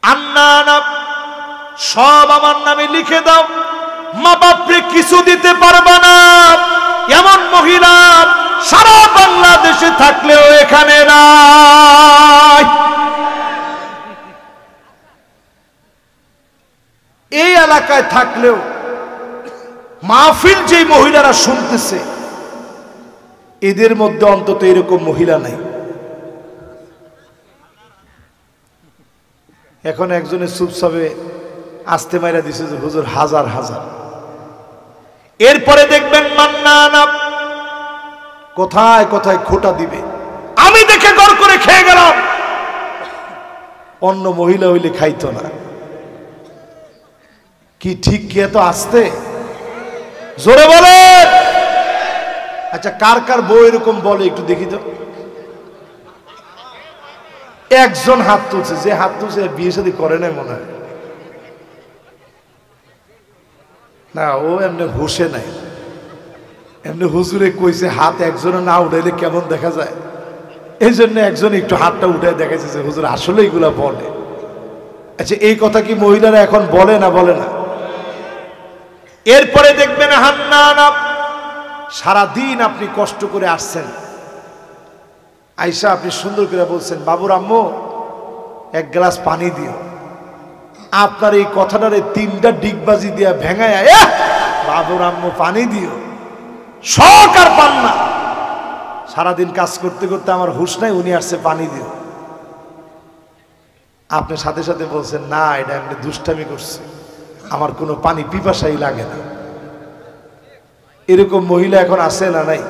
আন্না সব আমার নামে লিখে দাও, মা বাপরে কিছু দিতে পারবা না এমন মহিলা সারা বাংলাদেশে থাকলেও এখানে নাই। এই এলাকায় থাকলেও মাহফিল যে মহিলারা শুনতেছে এদের মধ্যে অন্তত এরকম মহিলা নাই। এখন একজনের চুপচাপে আস্তে মাইরা দিছে যে হুজুর হাজার হাজার। এরপরে দেখবেন মান্নান কোথায় কোথায় খোটা দিবে। আমি দেখে গড় করে খেয়ে গেলাম, অন্য মহিলা হইলে খাইতো না। কি ঠিক কি এত আসতে জোরে বলে? আচ্ছা কার কার বউ এরকম বলে একটু দেখি তো। একজন হাত তুলছে, যে হাত তুলছে বিয়ে শাদী করে নাই মনে হয়। না ও এমনি হুশে নাই, এমনি হুজুরে কইছে হাত একজনে না উঠাইলে কেমন দেখা যায়, এই জন্য একজন একটু হাতটা উঠাই দেখাইছে যে হুজুর আসলে এগুলা বলে। আচ্ছা এই কথা কি মহিলারা এখন বলে না বলে না? এরপরে দেখবেন হান্নান, সারাদিন আপনি কষ্ট করে আসছেন, আইসা আপনি সুন্দর করে বলছেন বাবুর আম্মু এক গ্লাস পানি দিও। আপনার এই কথাটারে তিনটা ডিগবাজি দিয়া ভেঙায় বাবুর আম্মু পানি দিও, শখ আর পান না। সারাদিন কাজ করতে করতে আমার হুঁশ নাই, উনি আসছে পানি দিও। আপনি সাথে সাথে বলছেন না এটা এমনি দুষ্টামি করছে, আমার কোনো পানি পিপাসাই লাগে না। এরকম মহিলা এখন আছে না নাই?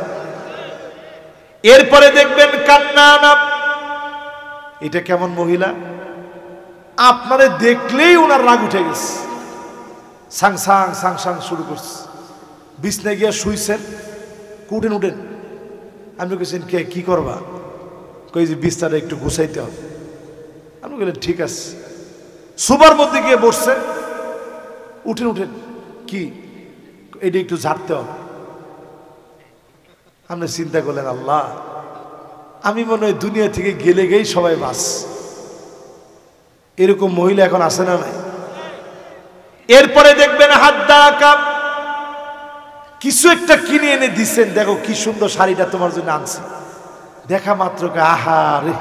এরপরে দেখবেন কান্নান, এটা কেমন মহিলা? আপনারে দেখলেই ওনার রাগ উঠে গেছে, সাং সাং সাং সাং শুরু করছে। বিছনায় গিয়া শুইছেন, উঠেন উঠেন। আপনি কেছেন কে কি করবা? কই যে বিছনাটা একটু গুছাইতে হবে। আপনি বললেন ঠিক আছে। সোফার মধ্যে গিয়ে বসছেন, উঠেন উঠেন। কি এটা একটু ঝাড়তে হবে। আপনি চিন্তা করলেন আল্লাহ আমি মনে হয় দুনিয়া থেকে গেলে গেই সবাই বাস। এরকম মহিলা এখন আসে না নাই? এরপরে দেখবেন হাত দাঁড়া কিছু একটা কিনে এনে দিচ্ছেন, দেখো কি সুন্দর শাড়িটা তোমার জন্য আনছি। দেখা মাত্র আহা রে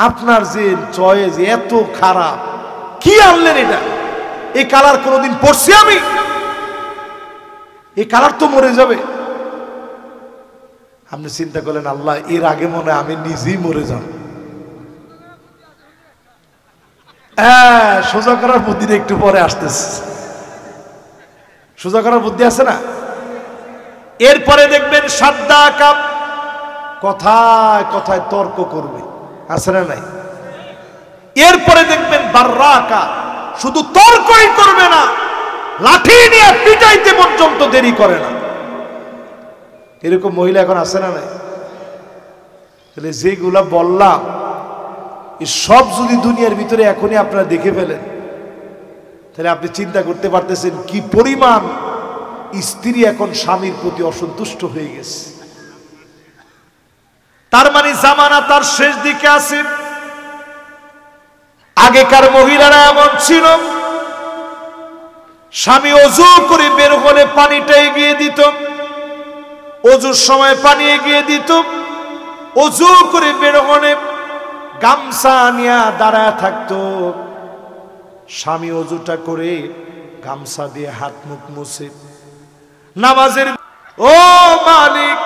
আপনার যে চয়েস এত খারাপ, কি আনলেন এটা? এই কালার কোনোদিন পরছি আমি? এই কালার তো মরে যাবে। আপনি চিন্তা করলেন আল্লাহ এর আগে মনে হয় আমি নিজেই মরে যাব। হ্যাঁ সোজা করার বুদ্ধিটা একটু পরে আসতেছে, সোজা করার বুদ্ধি আছে না? এরপরে দেখবেন সাদ্দা কাপ, কথায় কথায় তর্ক করবে, আছে না নাই? এরপরে দেখবেন বাররাকা, শুধু তর্কই করবে না, লাঠি নিয়ে পিটাইতে পর্যন্ত দেরি করে না। এরকম মহিলা এখন আছে না নাই? তাহলে যেগুলা বললাম এই সব যদি দুনিয়ার ভিতরে এখনই আপনারা দেখে ফেলেন, তাহলে আপনি চিন্তা করতে পারতেছেন কি পরিমাণ স্ত্রী এখন স্বামীর প্রতি অসন্তুষ্ট হয়ে গেছে। তার মানে জামানা তার শেষ দিকে আছে। আগেকার মহিলারা এমন ছিল, স্বামী অজু করে বের হলে পানিটা এগিয়ে দিত, অজুর সময় পানি এগিয়ে দিত, অজু করে বের হলে গামছা নিয়ে দাঁড়ায় থাকতো। স্বামী অজুটা করে গামছা দিয়ে হাত মুখ মুছে নামাজের, ও মালিক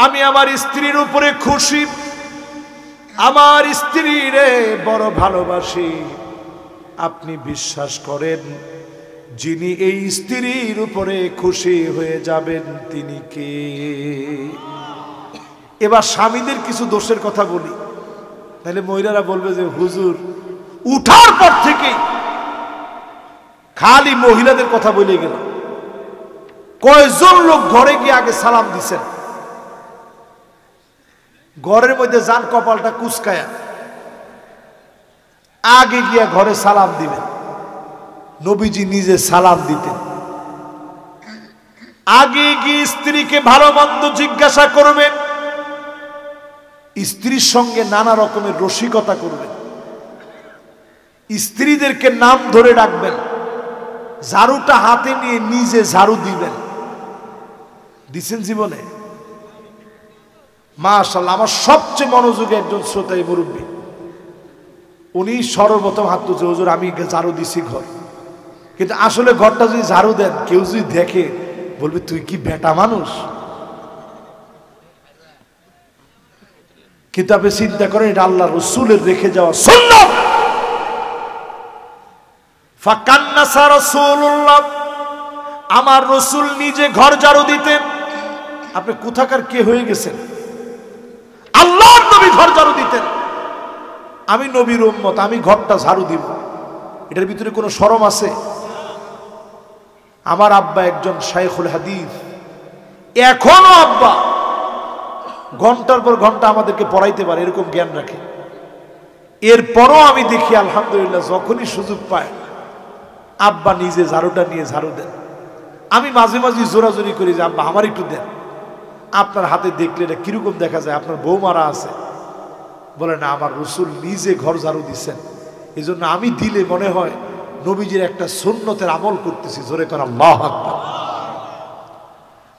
আমি আমার স্ত্রীর উপরে খুশি, আমার স্ত্রীরে বড় ভালোবাসি। আপনি বিশ্বাস করেন যিনি এই স্ত্রীর উপরে খুশি হয়ে যাবেন তিনি কে? এবার স্বামীদের কিছু দোষের কথা বলি, তাহলে মহিলারা বলবে যে হুজুর উঠার পর থেকে খালি মহিলাদের কথা বলে গেল। কয়জন লোক ঘরে গিয়ে আগে সালাম দিছেন? ঘরের মধ্যে যান কপালটা কুচকায়া আগে গিয়া ঘরে সালাম দিবেন। নবীজি নিজে সালাম দিতেন। আগে গিয়ে স্ত্রীকে ভালো মন্দ জিজ্ঞাসা করবেন, স্ত্রীর সঙ্গে নানা রকমের রসিকতা করবেন, স্ত্রীদেরকে নাম ধরে ডাকবেন, ঝাড়ুটা হাতে নিয়ে নিজে ঝাড়ু দিবেন। দিছেন জীবনে? মাশাআল্লাহ, আমার সবচেয়ে মনোযোগী একজন শ্রোতাই মুরব্বী, উনি সর্বপ্রথম হাত তুলছে হুজুর আমি ঝাড়ু দিছি ঘর। কিন্তু আসলে ঘরটা যদি ঝাড়ু দেন কেউ যদি দেখে বলবে তুই কি বেটা মানুষ? কিন্তু আপনি চিন্তা করেন এটা আল্লাহ রসুলের রেখে যাওয়া সুন্নাত। ফাকান্নাসা রাসূলুল্লাহ, আমার রসুল নিজে ঘর ঝাড়ু দিতেন। আপনি কোথাকার কে হয়ে গেছেন? আল্লাহর নবী ঘর ঝাড়ু দিতেন। আমি নবীর উম্মত, আমি ঘরটা ঝাড়ু দিব, এটার ভিতরে কোনো শরম আছে? আমার আব্বা একজন শাইখুল হাদিস, এখনো আব্বা ঘন্টার পর ঘন্টা আমাদেরকে পড়াইতে পারে, এরকম জ্ঞান রাখে। এরপরও আমি দেখি আলহামদুলিল্লাহ যখনই সুযোগ পায় আব্বা নিজে ঝাড়ুটা নিয়ে ঝাড়ু দেন। আমি মাঝে মাঝে জোরাজোরি করি যে আব্বা আমার একটু দেন। আপনার হাতে দেখলে এটা কিরকম দেখা যায়? আপনার বৌমারা আছে, বলে না আমার রসুল নিজে ঘর ঝাড়ু দিচ্ছেন, এই জন্য আমি দিলে মনে হয় নবীজির একটা সুন্নতের আমল করতেছি। জোরে কর আল্লাহু আকবার।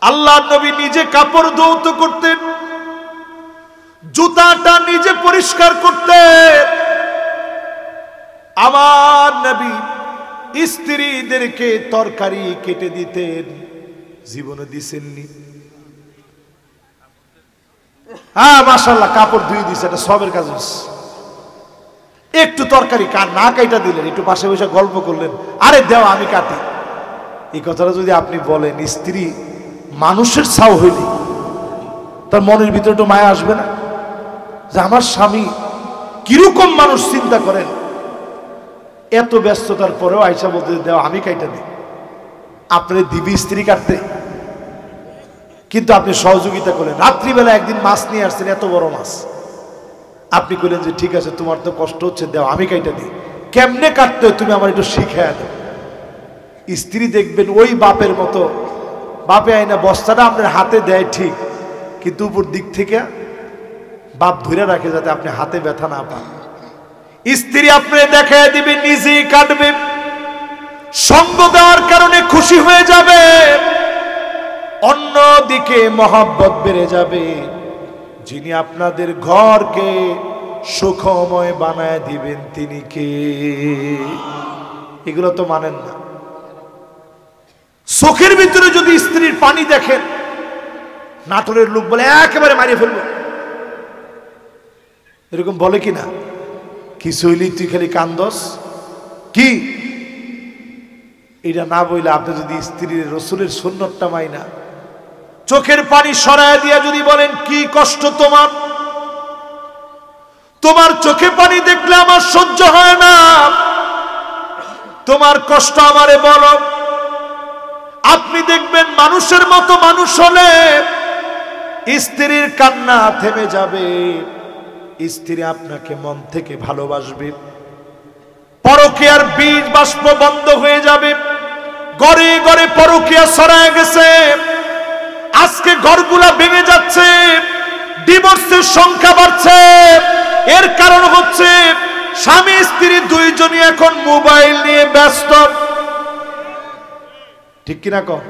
আল্লাহ নবী নিজে কাপড় ধৌত করতেন, জুতাটা নিজে পরিষ্কার করতেন। আমার নবী স্ত্রীদেরকে তরকারি কেটে দিতেন, জীবনে দিছেননি? হ্যাঁ মাশাআল্লাহ, কাপড় ধুয়ে দিছে, এটা সবের কাজ। একটু তরকারি না কাইটা দিলেন, একটু পাশে বসে গল্প করলেন, আরে দেও আমি কাটি। এই কথাটা যদি আপনি বলেন, স্ত্রী মানুষের ছাও হইলে তার মনের ভিতরে একটু মায়া আসবে না? যে আমার স্বামী কিরকম মানুষ, চিন্তা করেন। এত ব্যস্ততার পরেও আয়সা বলতে দেও আমি কাইটা দিই। আপনার দিবি স্ত্রী কাটতে, কিন্তু আপনি সহযোগিতা করলেন। রাত্রিবেলা একদিন মাছ নিয়ে আসছেন, এত বড় মাছ, আপনি কইলেন যে ঠিক আছে তোমার তো কষ্ট হচ্ছে, দেও আমি কাইটা দিই। কেমনে কাটতে হয় তুমি আমার একটু শিখায় দাও। স্ত্রী দেখবেন ওই বাপের মতো, বাপে আইনা বস্তাটা আপনার হাতে দেয় ঠিক, কিন্তু উপর দিক থেকে বাপ ধরে রাখে যাতে আপনি হাতে ব্যথা না পান। স্ত্রী আপনি দেখায় দিবে, নিজেই কাটবে, সঙ্গ দেওয়ার কারণে খুশি হয়ে যাবে, অন্যদিকে মহব্বত বেড়ে যাবে। যিনি আপনাদের ঘরকে সুখময় বানায় দিবেন তিনি কে? এগুলো তো মানেন না। চোখের ভিতরে যদি স্ত্রীর পানি দেখেন, নাটোরের লোক বলে একেবারে মারিয়ে ফেলবো, এরকম বলে কিনা? কিছু হইলি তুই খালি কান্দস কি? এটা না বইলে আপনি যদি স্ত্রীর রসুলের সুন্নতটা মাইনা চোখের পানি সরায় দিয়া যদি বলেন কি কষ্ট তোমার, তোমার চোখে পানি দেখলে আমার সহ্য হয় না, তোমার কষ্ট আমারে বলো। আপনি দেখবেন মানুষের মতো মানুষ হলে স্ত্রীর কান্না থেমে যাবে, স্ত্রী আপনাকে মন থেকে ভালোবাসবে, পরকীয়ার বীজ বাষ্প বন্ধ হয়ে যাবে। ঘরে ঘরে পরকীয়া ছড়ায় গেছে, আজকে ঘরগুলা ভেঙে যাচ্ছে, ডিভোর্সের সংখ্যা বাড়ছে। এর কারণ হচ্ছে স্বামী স্ত্রী দুইজনই এখন মোবাইল নিয়ে ব্যস্ত, ঠিক কিনা কর?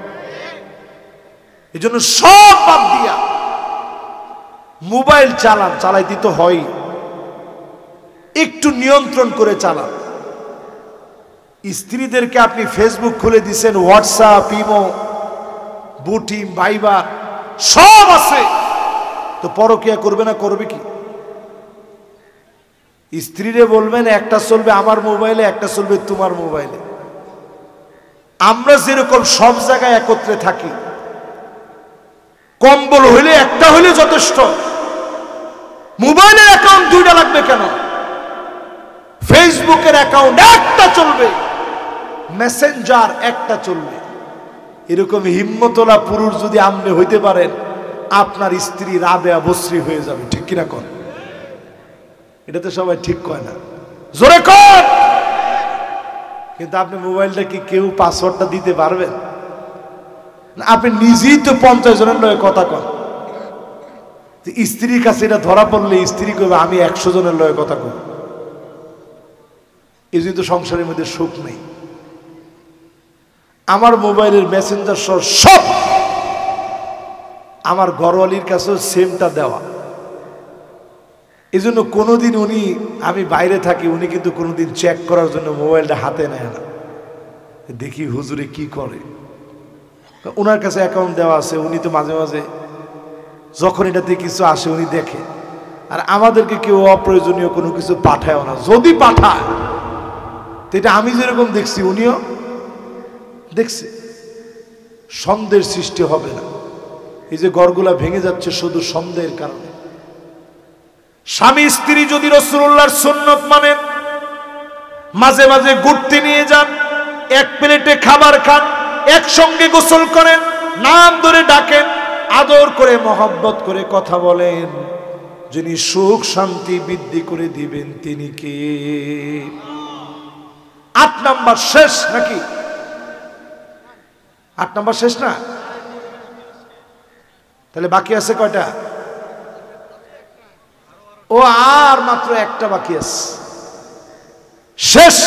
এই জন্য সব বাদ দিয়া মোবাইল চালান, চালাইতে তো হয়, একটু নিয়ন্ত্রণ করে চালান। স্ত্রীদেরকে আপনি ফেসবুক খুলে দিচ্ছেন, হোয়াটসঅ্যাপ, ইমো, বুটিম, ভাইবার সব আছে, তো পরকীয়া করবে না? করবে কি? স্ত্রীরে বলবেন একটা চলবে আমার মোবাইলে, একটা চলবে তোমার মোবাইলে। আমরা যেরকম সব জায়গায় একত্রে থাকি, কম্বল হইলে একটা হইলে যথেষ্ট, মোবাইলের অ্যাকাউন্ট দুইটা লাগবে কেন? ফেসবুকের অ্যাকাউন্ট একটা চলবে, মেসেঞ্জার একটা চলবে। এরকম হিম্মতলা পুরুষ যদি আপনি হইতে পারেন, আপনার স্ত্রী রাবেয়া বসরি হয়ে যাবে, ঠিক কিনা কর? এটা তো সবাই ঠিক কয় না, জোরে কর। কিন্তু আপনি মোবাইলটা কি কেউ পাসওয়ার্ডটা দিতে পারবেন? আপনি নিজেই তো 50 জনের লগে কথা কন, স্ত্রীর কাছে এটা ধরা পড়লে স্ত্রী কইবে আমি 100 জনের লগে কথা কই। এই জন্য তো সংসারের মধ্যে সুখ নেই। আমার মোবাইলের মেসেঞ্জার সব আমার ঘরওয়ালির কাছেও সেমটা দেওয়া। এই জন্য কোনোদিন উনি, আমি বাইরে থাকি, উনি কিন্তু কোনোদিন চেক করার জন্য মোবাইলটা হাতে নেয় না। দেখি হুজুরে কি করে। ওনার কাছে অ্যাকাউন্ট দেওয়া আছে, উনি তো মাঝে মাঝে যখন এটাতে কিছু আসে উনি দেখে। আর আমাদেরকে কেউ অপ্রয়োজনীয় কোনো কিছু পাঠায়ও না, যদি পাঠায় তো এটা আমি যেরকম দেখছি উনিও দেখছি, সন্দেহের সৃষ্টি হবে না। এই যে ঘরগুলা ভেঙে যাচ্ছে শুধু সন্দেহের কারণে। স্বামী স্ত্রী যদি রাসূলুল্লাহর সুন্নত মানেন, মাঝে মাঝে ঘুরতে নিয়ে যান, এক প্লেটে খাবার খান, একসঙ্গে গোসল করেন, নাম ধরে ডাকেন, আদর করে মহব্বত করে কথা বলেন, যিনি সুখ শান্তি বৃদ্ধি করে দিবেন তিনি কে? 8 নাম্বার শেষ নাকি? 8 নাম্বার শেষ না? তাহলে বাকি আছে কয়টা? ও আর মাত্র একটা বাকি আছে, শেষ।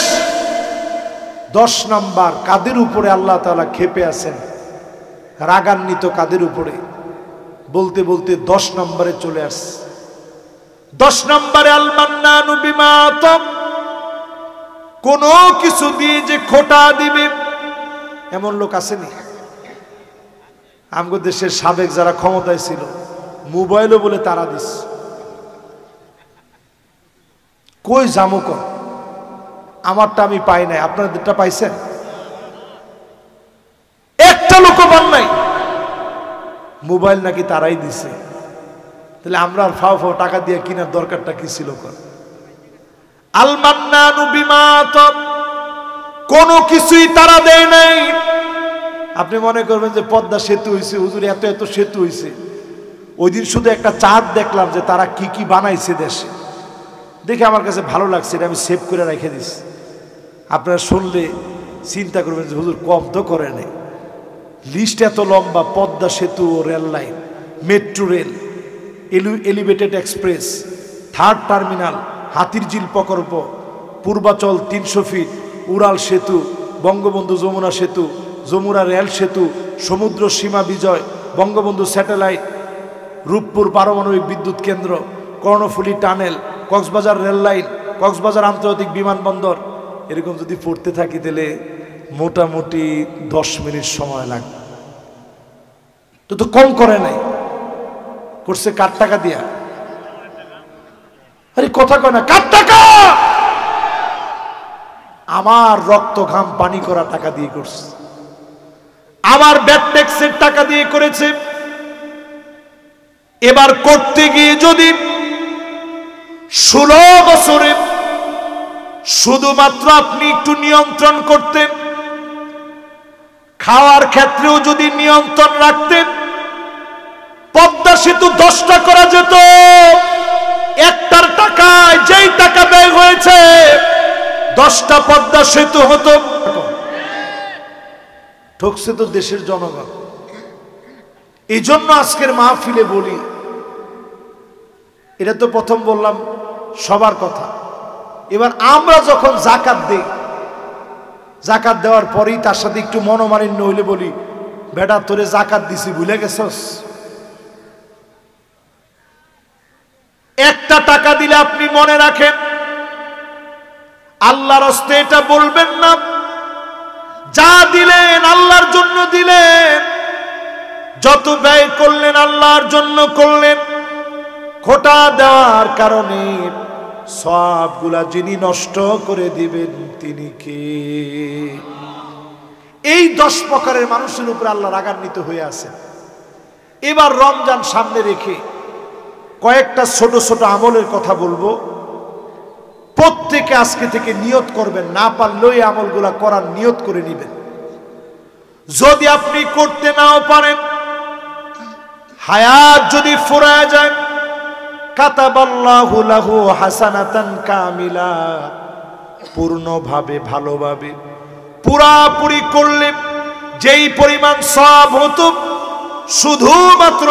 10 নাম্বার, কাদের উপরে আল্লাহ তাআলা ক্ষেপে আছেন, রাগান্বিত কাদের উপরে? বলতে বলতে 10 নম্বরে চলে আসছে। 10 নম্বরে আল মান্নানু বিমা আতা, কোন কিছু দিয়ে যে খোটা দিবে এমন লোক আসেনি? আমগো দেশের সাবেক যারা ক্ষমতায় ছিল মোবাইলও বলে তারা দিস, কই জামুক আমারটা আমি পাই নাই, আপনাদেরটা পাইছেন? একটা লোক পান নাই। মোবাইল নাকি তারাই দিছে, তাহলে আমরা আর ফাও ফাও টাকা দিয়ে কিনার দরকারটা কি ছিল? আল মান্নানু বিমা আতা, কোনো কিছুই তারা দেয় নাই। আপনি মনে করবেন যে পদ্মা সেতু হয়েছে, হুজুর এত এত সেতু হয়েছে। ওই দিন শুধু একটা চার্ট দেখলাম যে তারা কি কি বানাইছে দেশে, দেখে আমার কাছে ভালো লাগছে, এটা আমি সেভ করে রেখে দিচ্ছি। আপনারা শুনলে চিন্তা করবেন যে হুজুর কম তো করে নাই। লিস্ট এত লম্বা: পদ্মা সেতু ও rail line, metro rail, elevated express, 3rd terminal, Hatirjheel প্রকল্প, পূর্বাচল 300 ফিট, উড়াল সেতু, বঙ্গবন্ধু যমুনা সেতু, যমুনা রেল সেতু, সমুদ্র সীমা বিজয়, বঙ্গবন্ধু স্যাটেলাইট, রূপপুর পারমাণবিক বিদ্যুৎ কেন্দ্র, Karnaphuli tunnel, Cox's Bazar rail line, Cox's Bazar আন্তর্জাতিক বিমানবন্দর। এরকম যদি পড়তে থাকি তাহলে মোটামুটি 10 মিনিট সময় লাগবে। তো কম করে নাই, করছে কার টাকা দিয়া? আরে কথা কয় না, কার টাকা? আমার রক্ত ঘাম পানি করা টাকা দিয়ে করছে, আমার ব্যাট ট্যাক্সের টাকা দিয়ে করেছে। এবার করতে গিয়ে যদি 16 বছরে শুধুমাত্র আপনি একটু নিয়ন্ত্রণ করতেন, খাওয়ার ক্ষেত্রেও যদি নিয়ন্ত্রণ রাখতেন, পদ্মা সেতু 10টা করা যেত। একটার টাকায় যেই টাকা ব্যয় হয়েছে 10টা পদ্মা সেতু হতো। ঠকছে তো দেশের জনগণ। এই জন্য আজকের মাহফিলে বলি, এটা তো প্রথম বললাম সবার কথা। এবার আমরা যখন জাকাত দেই, জাকাত দেওয়ার পরেই তার সাথে একটু মনোমালিন্য হইলে বলি, বেটা তোরে জাকাত দিছি ভুলে গেছস? একটা টাকা দিলে আপনি মনে রাখেন, আল্লাহর হস্তে এটা বলবেন না যা দিলেন আল্লাহর জন্য দিলেন, যত ব্যয় করলেন আল্লাহর জন্য করলেন। খোটা দেওয়ার কারণে সবগুলা যিনি নষ্ট করে দিবেন তিনি কে? এই 10 প্রকারের মানুষের উপর আল্লাহ রাগান্বিত হয়ে আছে। এবার রমজান সামনে রেখে কয়েকটা ছোট ছোট আমলের কথা বলবো। প্রত্যেকে আজকে থেকে নিয়ত করবেন, না পারলেও এই আমলগুলা করার নিয়ত করে নেবেন। যদি আপনি করতে নাও পারেন, হায়াত যদি ফুরায় যায়, কাতাবাল্লাহু লাহু হাসানাতান কামিলা, পূর্ণভাবে ভালোভাবে পুরাপুরি করলে যেই পরিমাণ সওয়াব হতো, শুধুমাত্র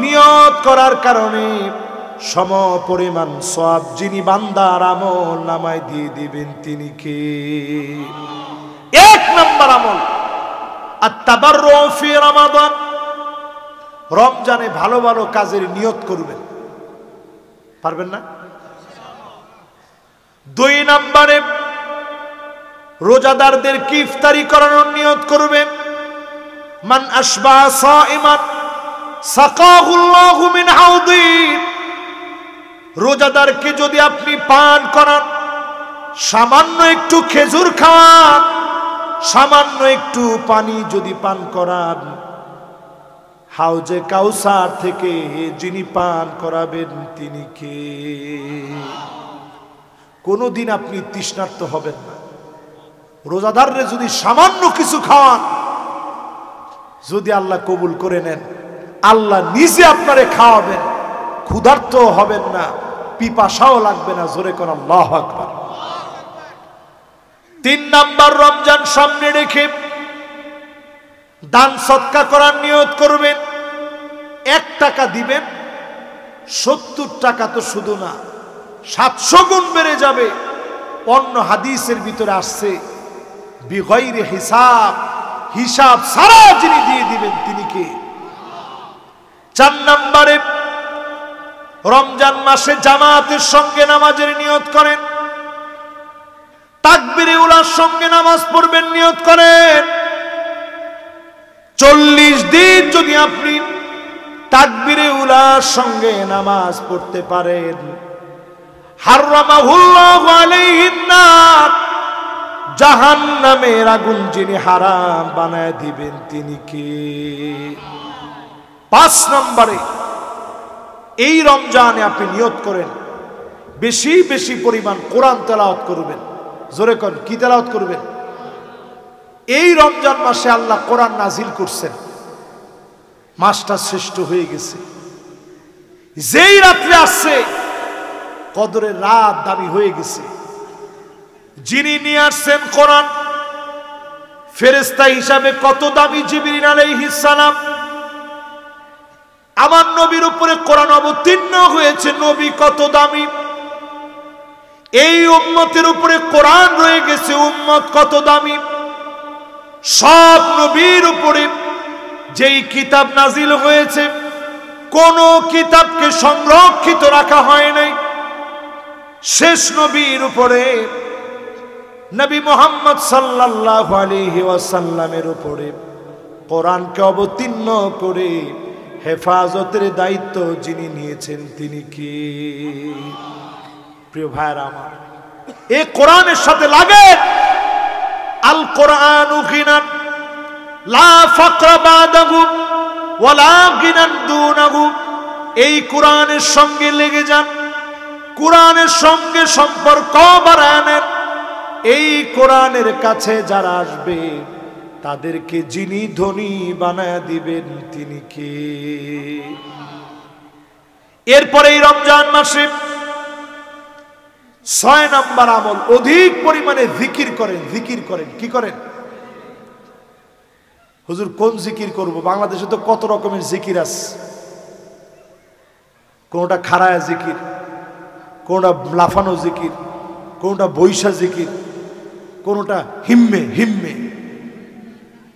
নিয়ত করার কারণে সম পরিমাণ সওয়াব যিনি বান্দার আমল নামায় দিয়ে দিবেন তিনি কে? 1 নম্বর আমল আত-তাবাররু ফি রমাদান। রমজানে ভালো ভালো কাজের নিয়ত করবেন, পারবেন না? 2 নম্বরে রোজাদারদেরকে ইফতারি করানোর নিয়ত করবেন। মান আশবা সাইমান সাকাহুল্লাহু মিন হাউদি, রোজাদারকে যদি আপনি পান করান, সামান্য একটু খেজুর খাওয়ান, সামান্য একটু পানি যদি পান করান, হাউজে কাউসার থেকে যিনি পান করাবেন তিনি কে? কোনদিন আপনি তৃষ্ণার্ত হবেন না। রোজাদাররে যদি সামান্য কিছু খাওয়ান, যদি আল্লাহ কবুল করে নেন, আল্লাহ নিজে আপনারে খাওয়াবেন, ক্ষুধার্ত হবেন না, পিপাসাও লাগবে না। জোরে কোন আল্লাহু আকবার। 3 নাম্বার, রমজান সামনে রেখে দান সদকা করার নিয়ত করবেন। 1 টাকা দিবেন, 70 টাকা তো শুধু না, 700 গুণ বেড়ে যাবে। অন্য হাদিসের ভিতরে আসছে বিগয়রে হিসাব, হিসাব সারা যিনি দিয়ে দিবেন তিনি কে? 4 নম্বরে, রমজান মাসে জামাতের সঙ্গে নামাজের নিয়ত করেন। তাকবীরে উলার সঙ্গে নামাজ পড়বেন, নিয়ত করেন। 40 দিন যদি আপনি তাকবীরে উলার সঙ্গে নামাজ পড়তে পারেন, হারামাহুল্লাহু আলাইহিন নার, জাহান্নামের আগুন যিনি হারাম বানায় দিবেন তিনি কে? 5 নম্বরে, এই রমজানে আপনি নিয়ত করেন বেশি বেশি পরিমাণ কোরআন তেলাওয়াত করবেন। জোরে কোন, কি তেলাওয়াত করবেন? এই রমজান মাসে আল্লাহ কোরআন নাজিল করছেন, মাসটা শ্রেষ্ঠ হয়ে গেছে। যেই রাত্রে আসছে, কদরের রাত দামি হয়ে গেছে। যিনি নিয়ে আসছেন কোরআন, ফেরেশতা হিসাবে কত দামি জিবরিল আলাইহিস সালাম। আমার নবীর উপরে কোরআন অবতীর্ণ হয়েছে, নবী কত দামি। এই উম্মতের উপরে কোরআন রয়ে গেছে, উম্মত কত দামি। সব নবীর উপরে যেই কিতাব নাজিল হয়েছে, কোন কিতাবকে সংরক্ষিত রাখা হয় নাই। শেষ নবীর উপরে, নবী মুহাম্মদ সাল্লাল্লাহু আলাইহি ওয়াসাল্লামের উপরে কোরআনকে অবতীর্ণ করে হেফাজতের দায়িত্ব যিনি নিয়েছেন তিনি কি? প্রিয় ভাইরা আমার, এই কোরআনের সাথে লাগে। আল কোরআনু গিনান লা ফাকরা বাদাহু ওয়ালা গিনান দুনাহু। এই কোরআনের সঙ্গে লেগে যান, কোরআনের সঙ্গে সম্পর্ক বাড়ানোর। এই কোরআনের কাছে যারা আসবে, তাদেরকে যিনি ধনী বানায় দিবেন তিনি কে? এরপরে এই রমজান মাসে 6 নম্বর আমল, অধিক পরিমাণে জিকির করেন। জিকির করেন, কি করেন? হুজুর কোন জিকির করব? বাংলাদেশে তো কত রকমের জিকির আছে। কোনটা খাড়ায়া জিকির, কোনটা লাফানো জিকির, কোনটা বৈশা জিকির, কোনটা হিম্মে হিম্মে,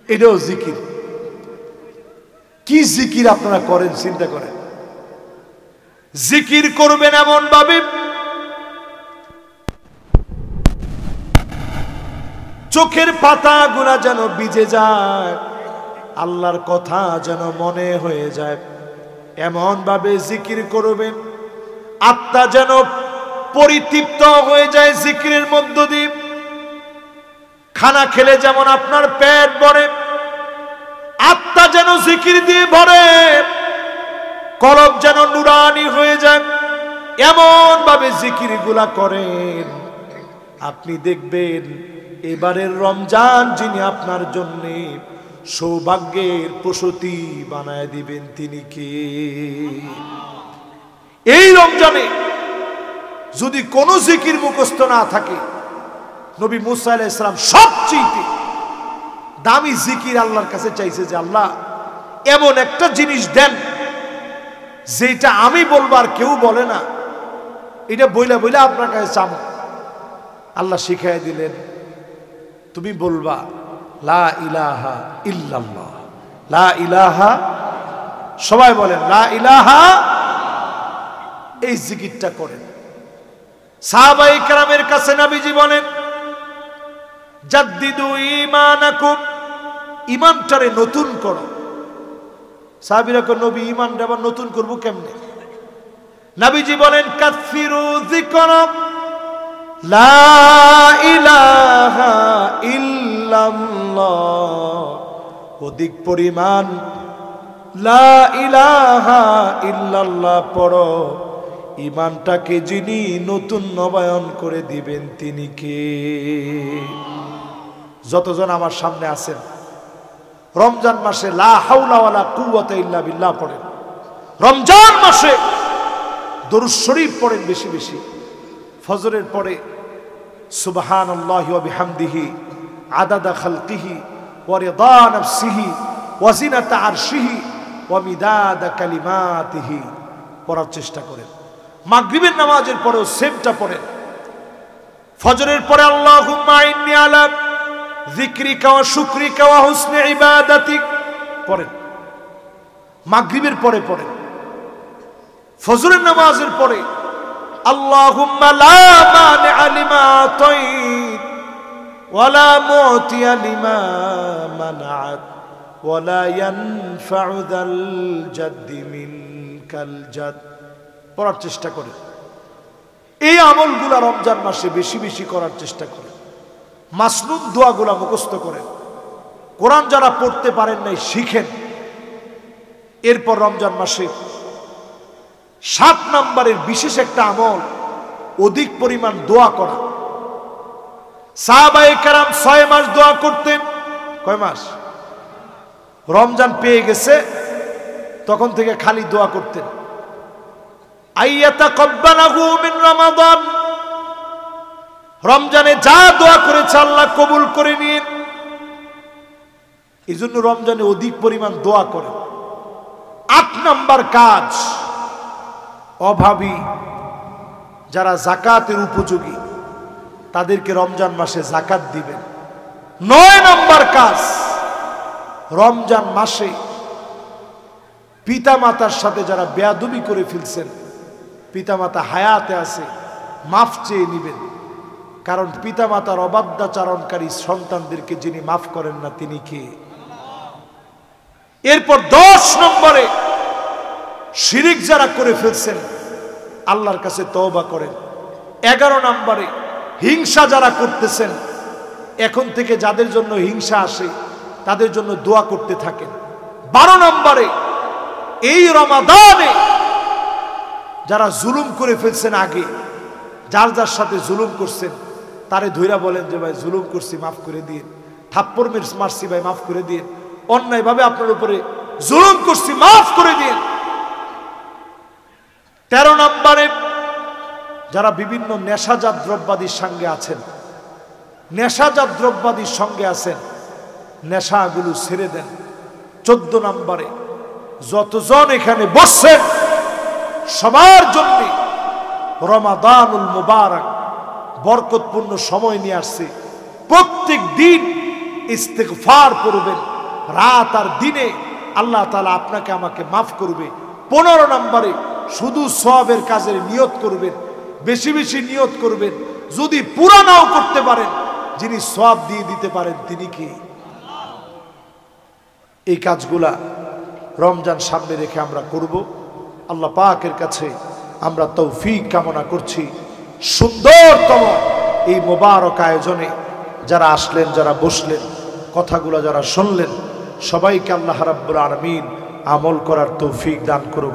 এটাও জিকির। কি জিকির আপনারা করেন চিন্তা করেন। জিকির করবেন এমন ভাবে চোখের পাতাগুলা যেন ভিজে যায়, আল্লাহর কথা যেন মনে হয়ে যায়, এমন ভাবে জিকির করবেন আত্মা যেন পরিতৃপ্ত হয়ে যায় জিকিরের মধ্য দিয়ে। খানা খেলে যেমন আপনার পেট ভরে, আত্মা যেন জিকির দিয়ে ভরে, কলব যেন নুরানি হয়ে যায়, এমন ভাবে জিকিরগুলা করেন। আপনি দেখবেন এবারের রমজান যিনি আপনার জন্য সৌভাগ্যের প্রসূতি বানায় দিবেন তিনি কে? এই রমজানে যদি কোনো জিকির মুখস্থ না থাকে, নবী মুসা আলাইহিস সালাম সবচেয়ে দামি জিকির আল্লাহর কাছে চাইছে যে আল্লাহ এমন একটা জিনিস দেন যেটা আমি বলবো আর কেউ বলে না, এটা বইলা বইলা আপনার কাছে চাবো। আল্লাহ শিখাই দিলেন, তুমি বলবা লা ইলাহা ইল্লাল্লাহ, লা ইলাহা, সবাই বলেন লা ইলাহা। এই জিকিরটা করেন। সাহাবায়ে কেরামের কাছে নবীজি বলেন, জাদ্দিদু ঈমানাকুম, ইমানটারে নতুন করো। সাহাবীরা কয় নবী ইমানটা আবার নতুন করব কেমনে? নবীজি বলেন কাসফিরু যিকরা লা ইলাহা ইল্লাল্লাহ, অধিক পরিমাণ লা ইলাহা ইল্লাল্লাহ পড়ো। ইমানটাকে যিনি নতুন নবায়ন করে দিবেন তিনি কে? যতজন আমার সামনে আছেন রমজান মাসে লা হাওলা ওয়ালা কুওয়াতা ইল্লা বিল্লাহ পড়েন। রমজান মাসে দরুদ শরীফ পড়েন বেশি বেশি। ফজরের পরে সুবহানাল্লাহি ওয়া বিহামদিহি আদাদা খালকিহি ওয়া রিদা নাফসিহি ওয়া জিনাতা আরশিহি ওয়া মিদাদা কালিমাতিহি পড়ার চেষ্টা করেন। মাগরিবের নামাজের পরেও সেমটা পড়েন। ফজরের পরে আল্লাহুম্মা ইন্নী আলা যিকরিকা ওয়া শুকরিকা ওয়া হুসনি ইবাদাতিক পড়েন। মাগরিবের পরে পড়েন। ফজরের নামাজের পরে আল্লাহুম্মা লা মানিআ লিমা আতাইত ওয়া লা মুতিয়া লিমা মানাআত ওয়া লা ইয়ানফাউ যাল জাদ্দি মিনকাল জাদ পড়ার চেষ্টা করেন। এই আমলগুলা রমজান মাসে বেশি বেশি করার চেষ্টা করেন। মাসনুন দোয়াগুলা মুখস্থ করেন। কোরআন যারা পড়তে পারেন নাই শিখেন। এরপর রমজান মাসে 7 নম্বরের বিশেষ একটা আমল অধিক পরিমাণ দোয়া করা। সাহাবায়ে কেরাম 6 মাস দোয়া করতেন। কয় মাস? রমজান পেয়ে গেছে তখন থেকে খালি দোয়া করতেন আইয়াতাকাব্বালাহু মিন রমাদান, রমজানে যা দোয়া করেছে আল্লাহ কবুল করে নিন। এই জন্য রমজানে অধিক পরিমাণ দোয়া করেন। 8 নম্বর কাজ, অভাবী যারা যাকাতের উপযোগী তাদেরকে রমজান মাসে যাকাত দিবেন। 9 নম্বর কাজ, রমজান মাসে পিতামাতার সাথে যারা বেয়াদবি করে ফেলছেন, পিতামাতা হায়াতে আছে, মাফ চেয়ে নিবেন। কারণ পিতামাতার অবাধ্যাচরণকারী সন্তানদেরকে যিনি মাফ করেন না তিনি কে? এরপর 10 নম্বরে শিরিক যারা করে ফেলছেন আল্লাহর কাছে তওবা করেন। 11 নম্বরে হিংসা যারা করতেছেন এখন থেকে যাদের জন্য হিংসা আসে তাদের জন্য দোয়া করতে থাকেন। 12 নম্বরে এই রমাদানে যারা জুলুম করে ফেলছেন, আগে যার যার সাথে জুলুম করছেন তারে ধইরা বলেন যে ভাই জুলুম করছি মাফ করে দিন, থাপ্পড় মারছি ভাই মাফ করে দিন, অন্যায়ভাবে আপনার উপরে জুলুম করছি মাফ করে দিন। 13 নম্বরে যারা বিভিন্ন নেশাজাত দ্রব্যাদির সঙ্গে আছেন, নেশাজাত দ্রব্যাদির সঙ্গে আছেন, নেশাগুলো ছেড়ে দেন। 14 নম্বরে যতজন এখানে বসছেন সবার জন্য রমাদানুল মুবারক বরকতপূর্ণ সময় নিয়ে আসছে। প্রত্যেক দিন ইস্তিগফার করবেন, রাত আর দিনে আল্লাহ তাআলা আপনাকে আমাকে মাফ করবে। 15 নম্বরে শুধু সওয়াবের কাজের নিয়ত করবেন, বেশি বেশি নিয়ত করবেন। যদি পুরা নাও করতে পারেন, যিনি সওয়াব দিয়ে দিতে পারেন তিনি কি? এই কাজগুলা রমজান সামনে রেখে আমরা করব। আল্লাহ পাকের কাছে আমরা তৌফিক কামনা করছি। সুন্দরতম এই মোবারক আয়োজনে যারা আসলেন, যারা বসলেন, কথাগুলো যারা শুনলেন, সবাইকে আল্লাহ রাব্বুল আলামিন আমল করার তৌফিক দান করুক।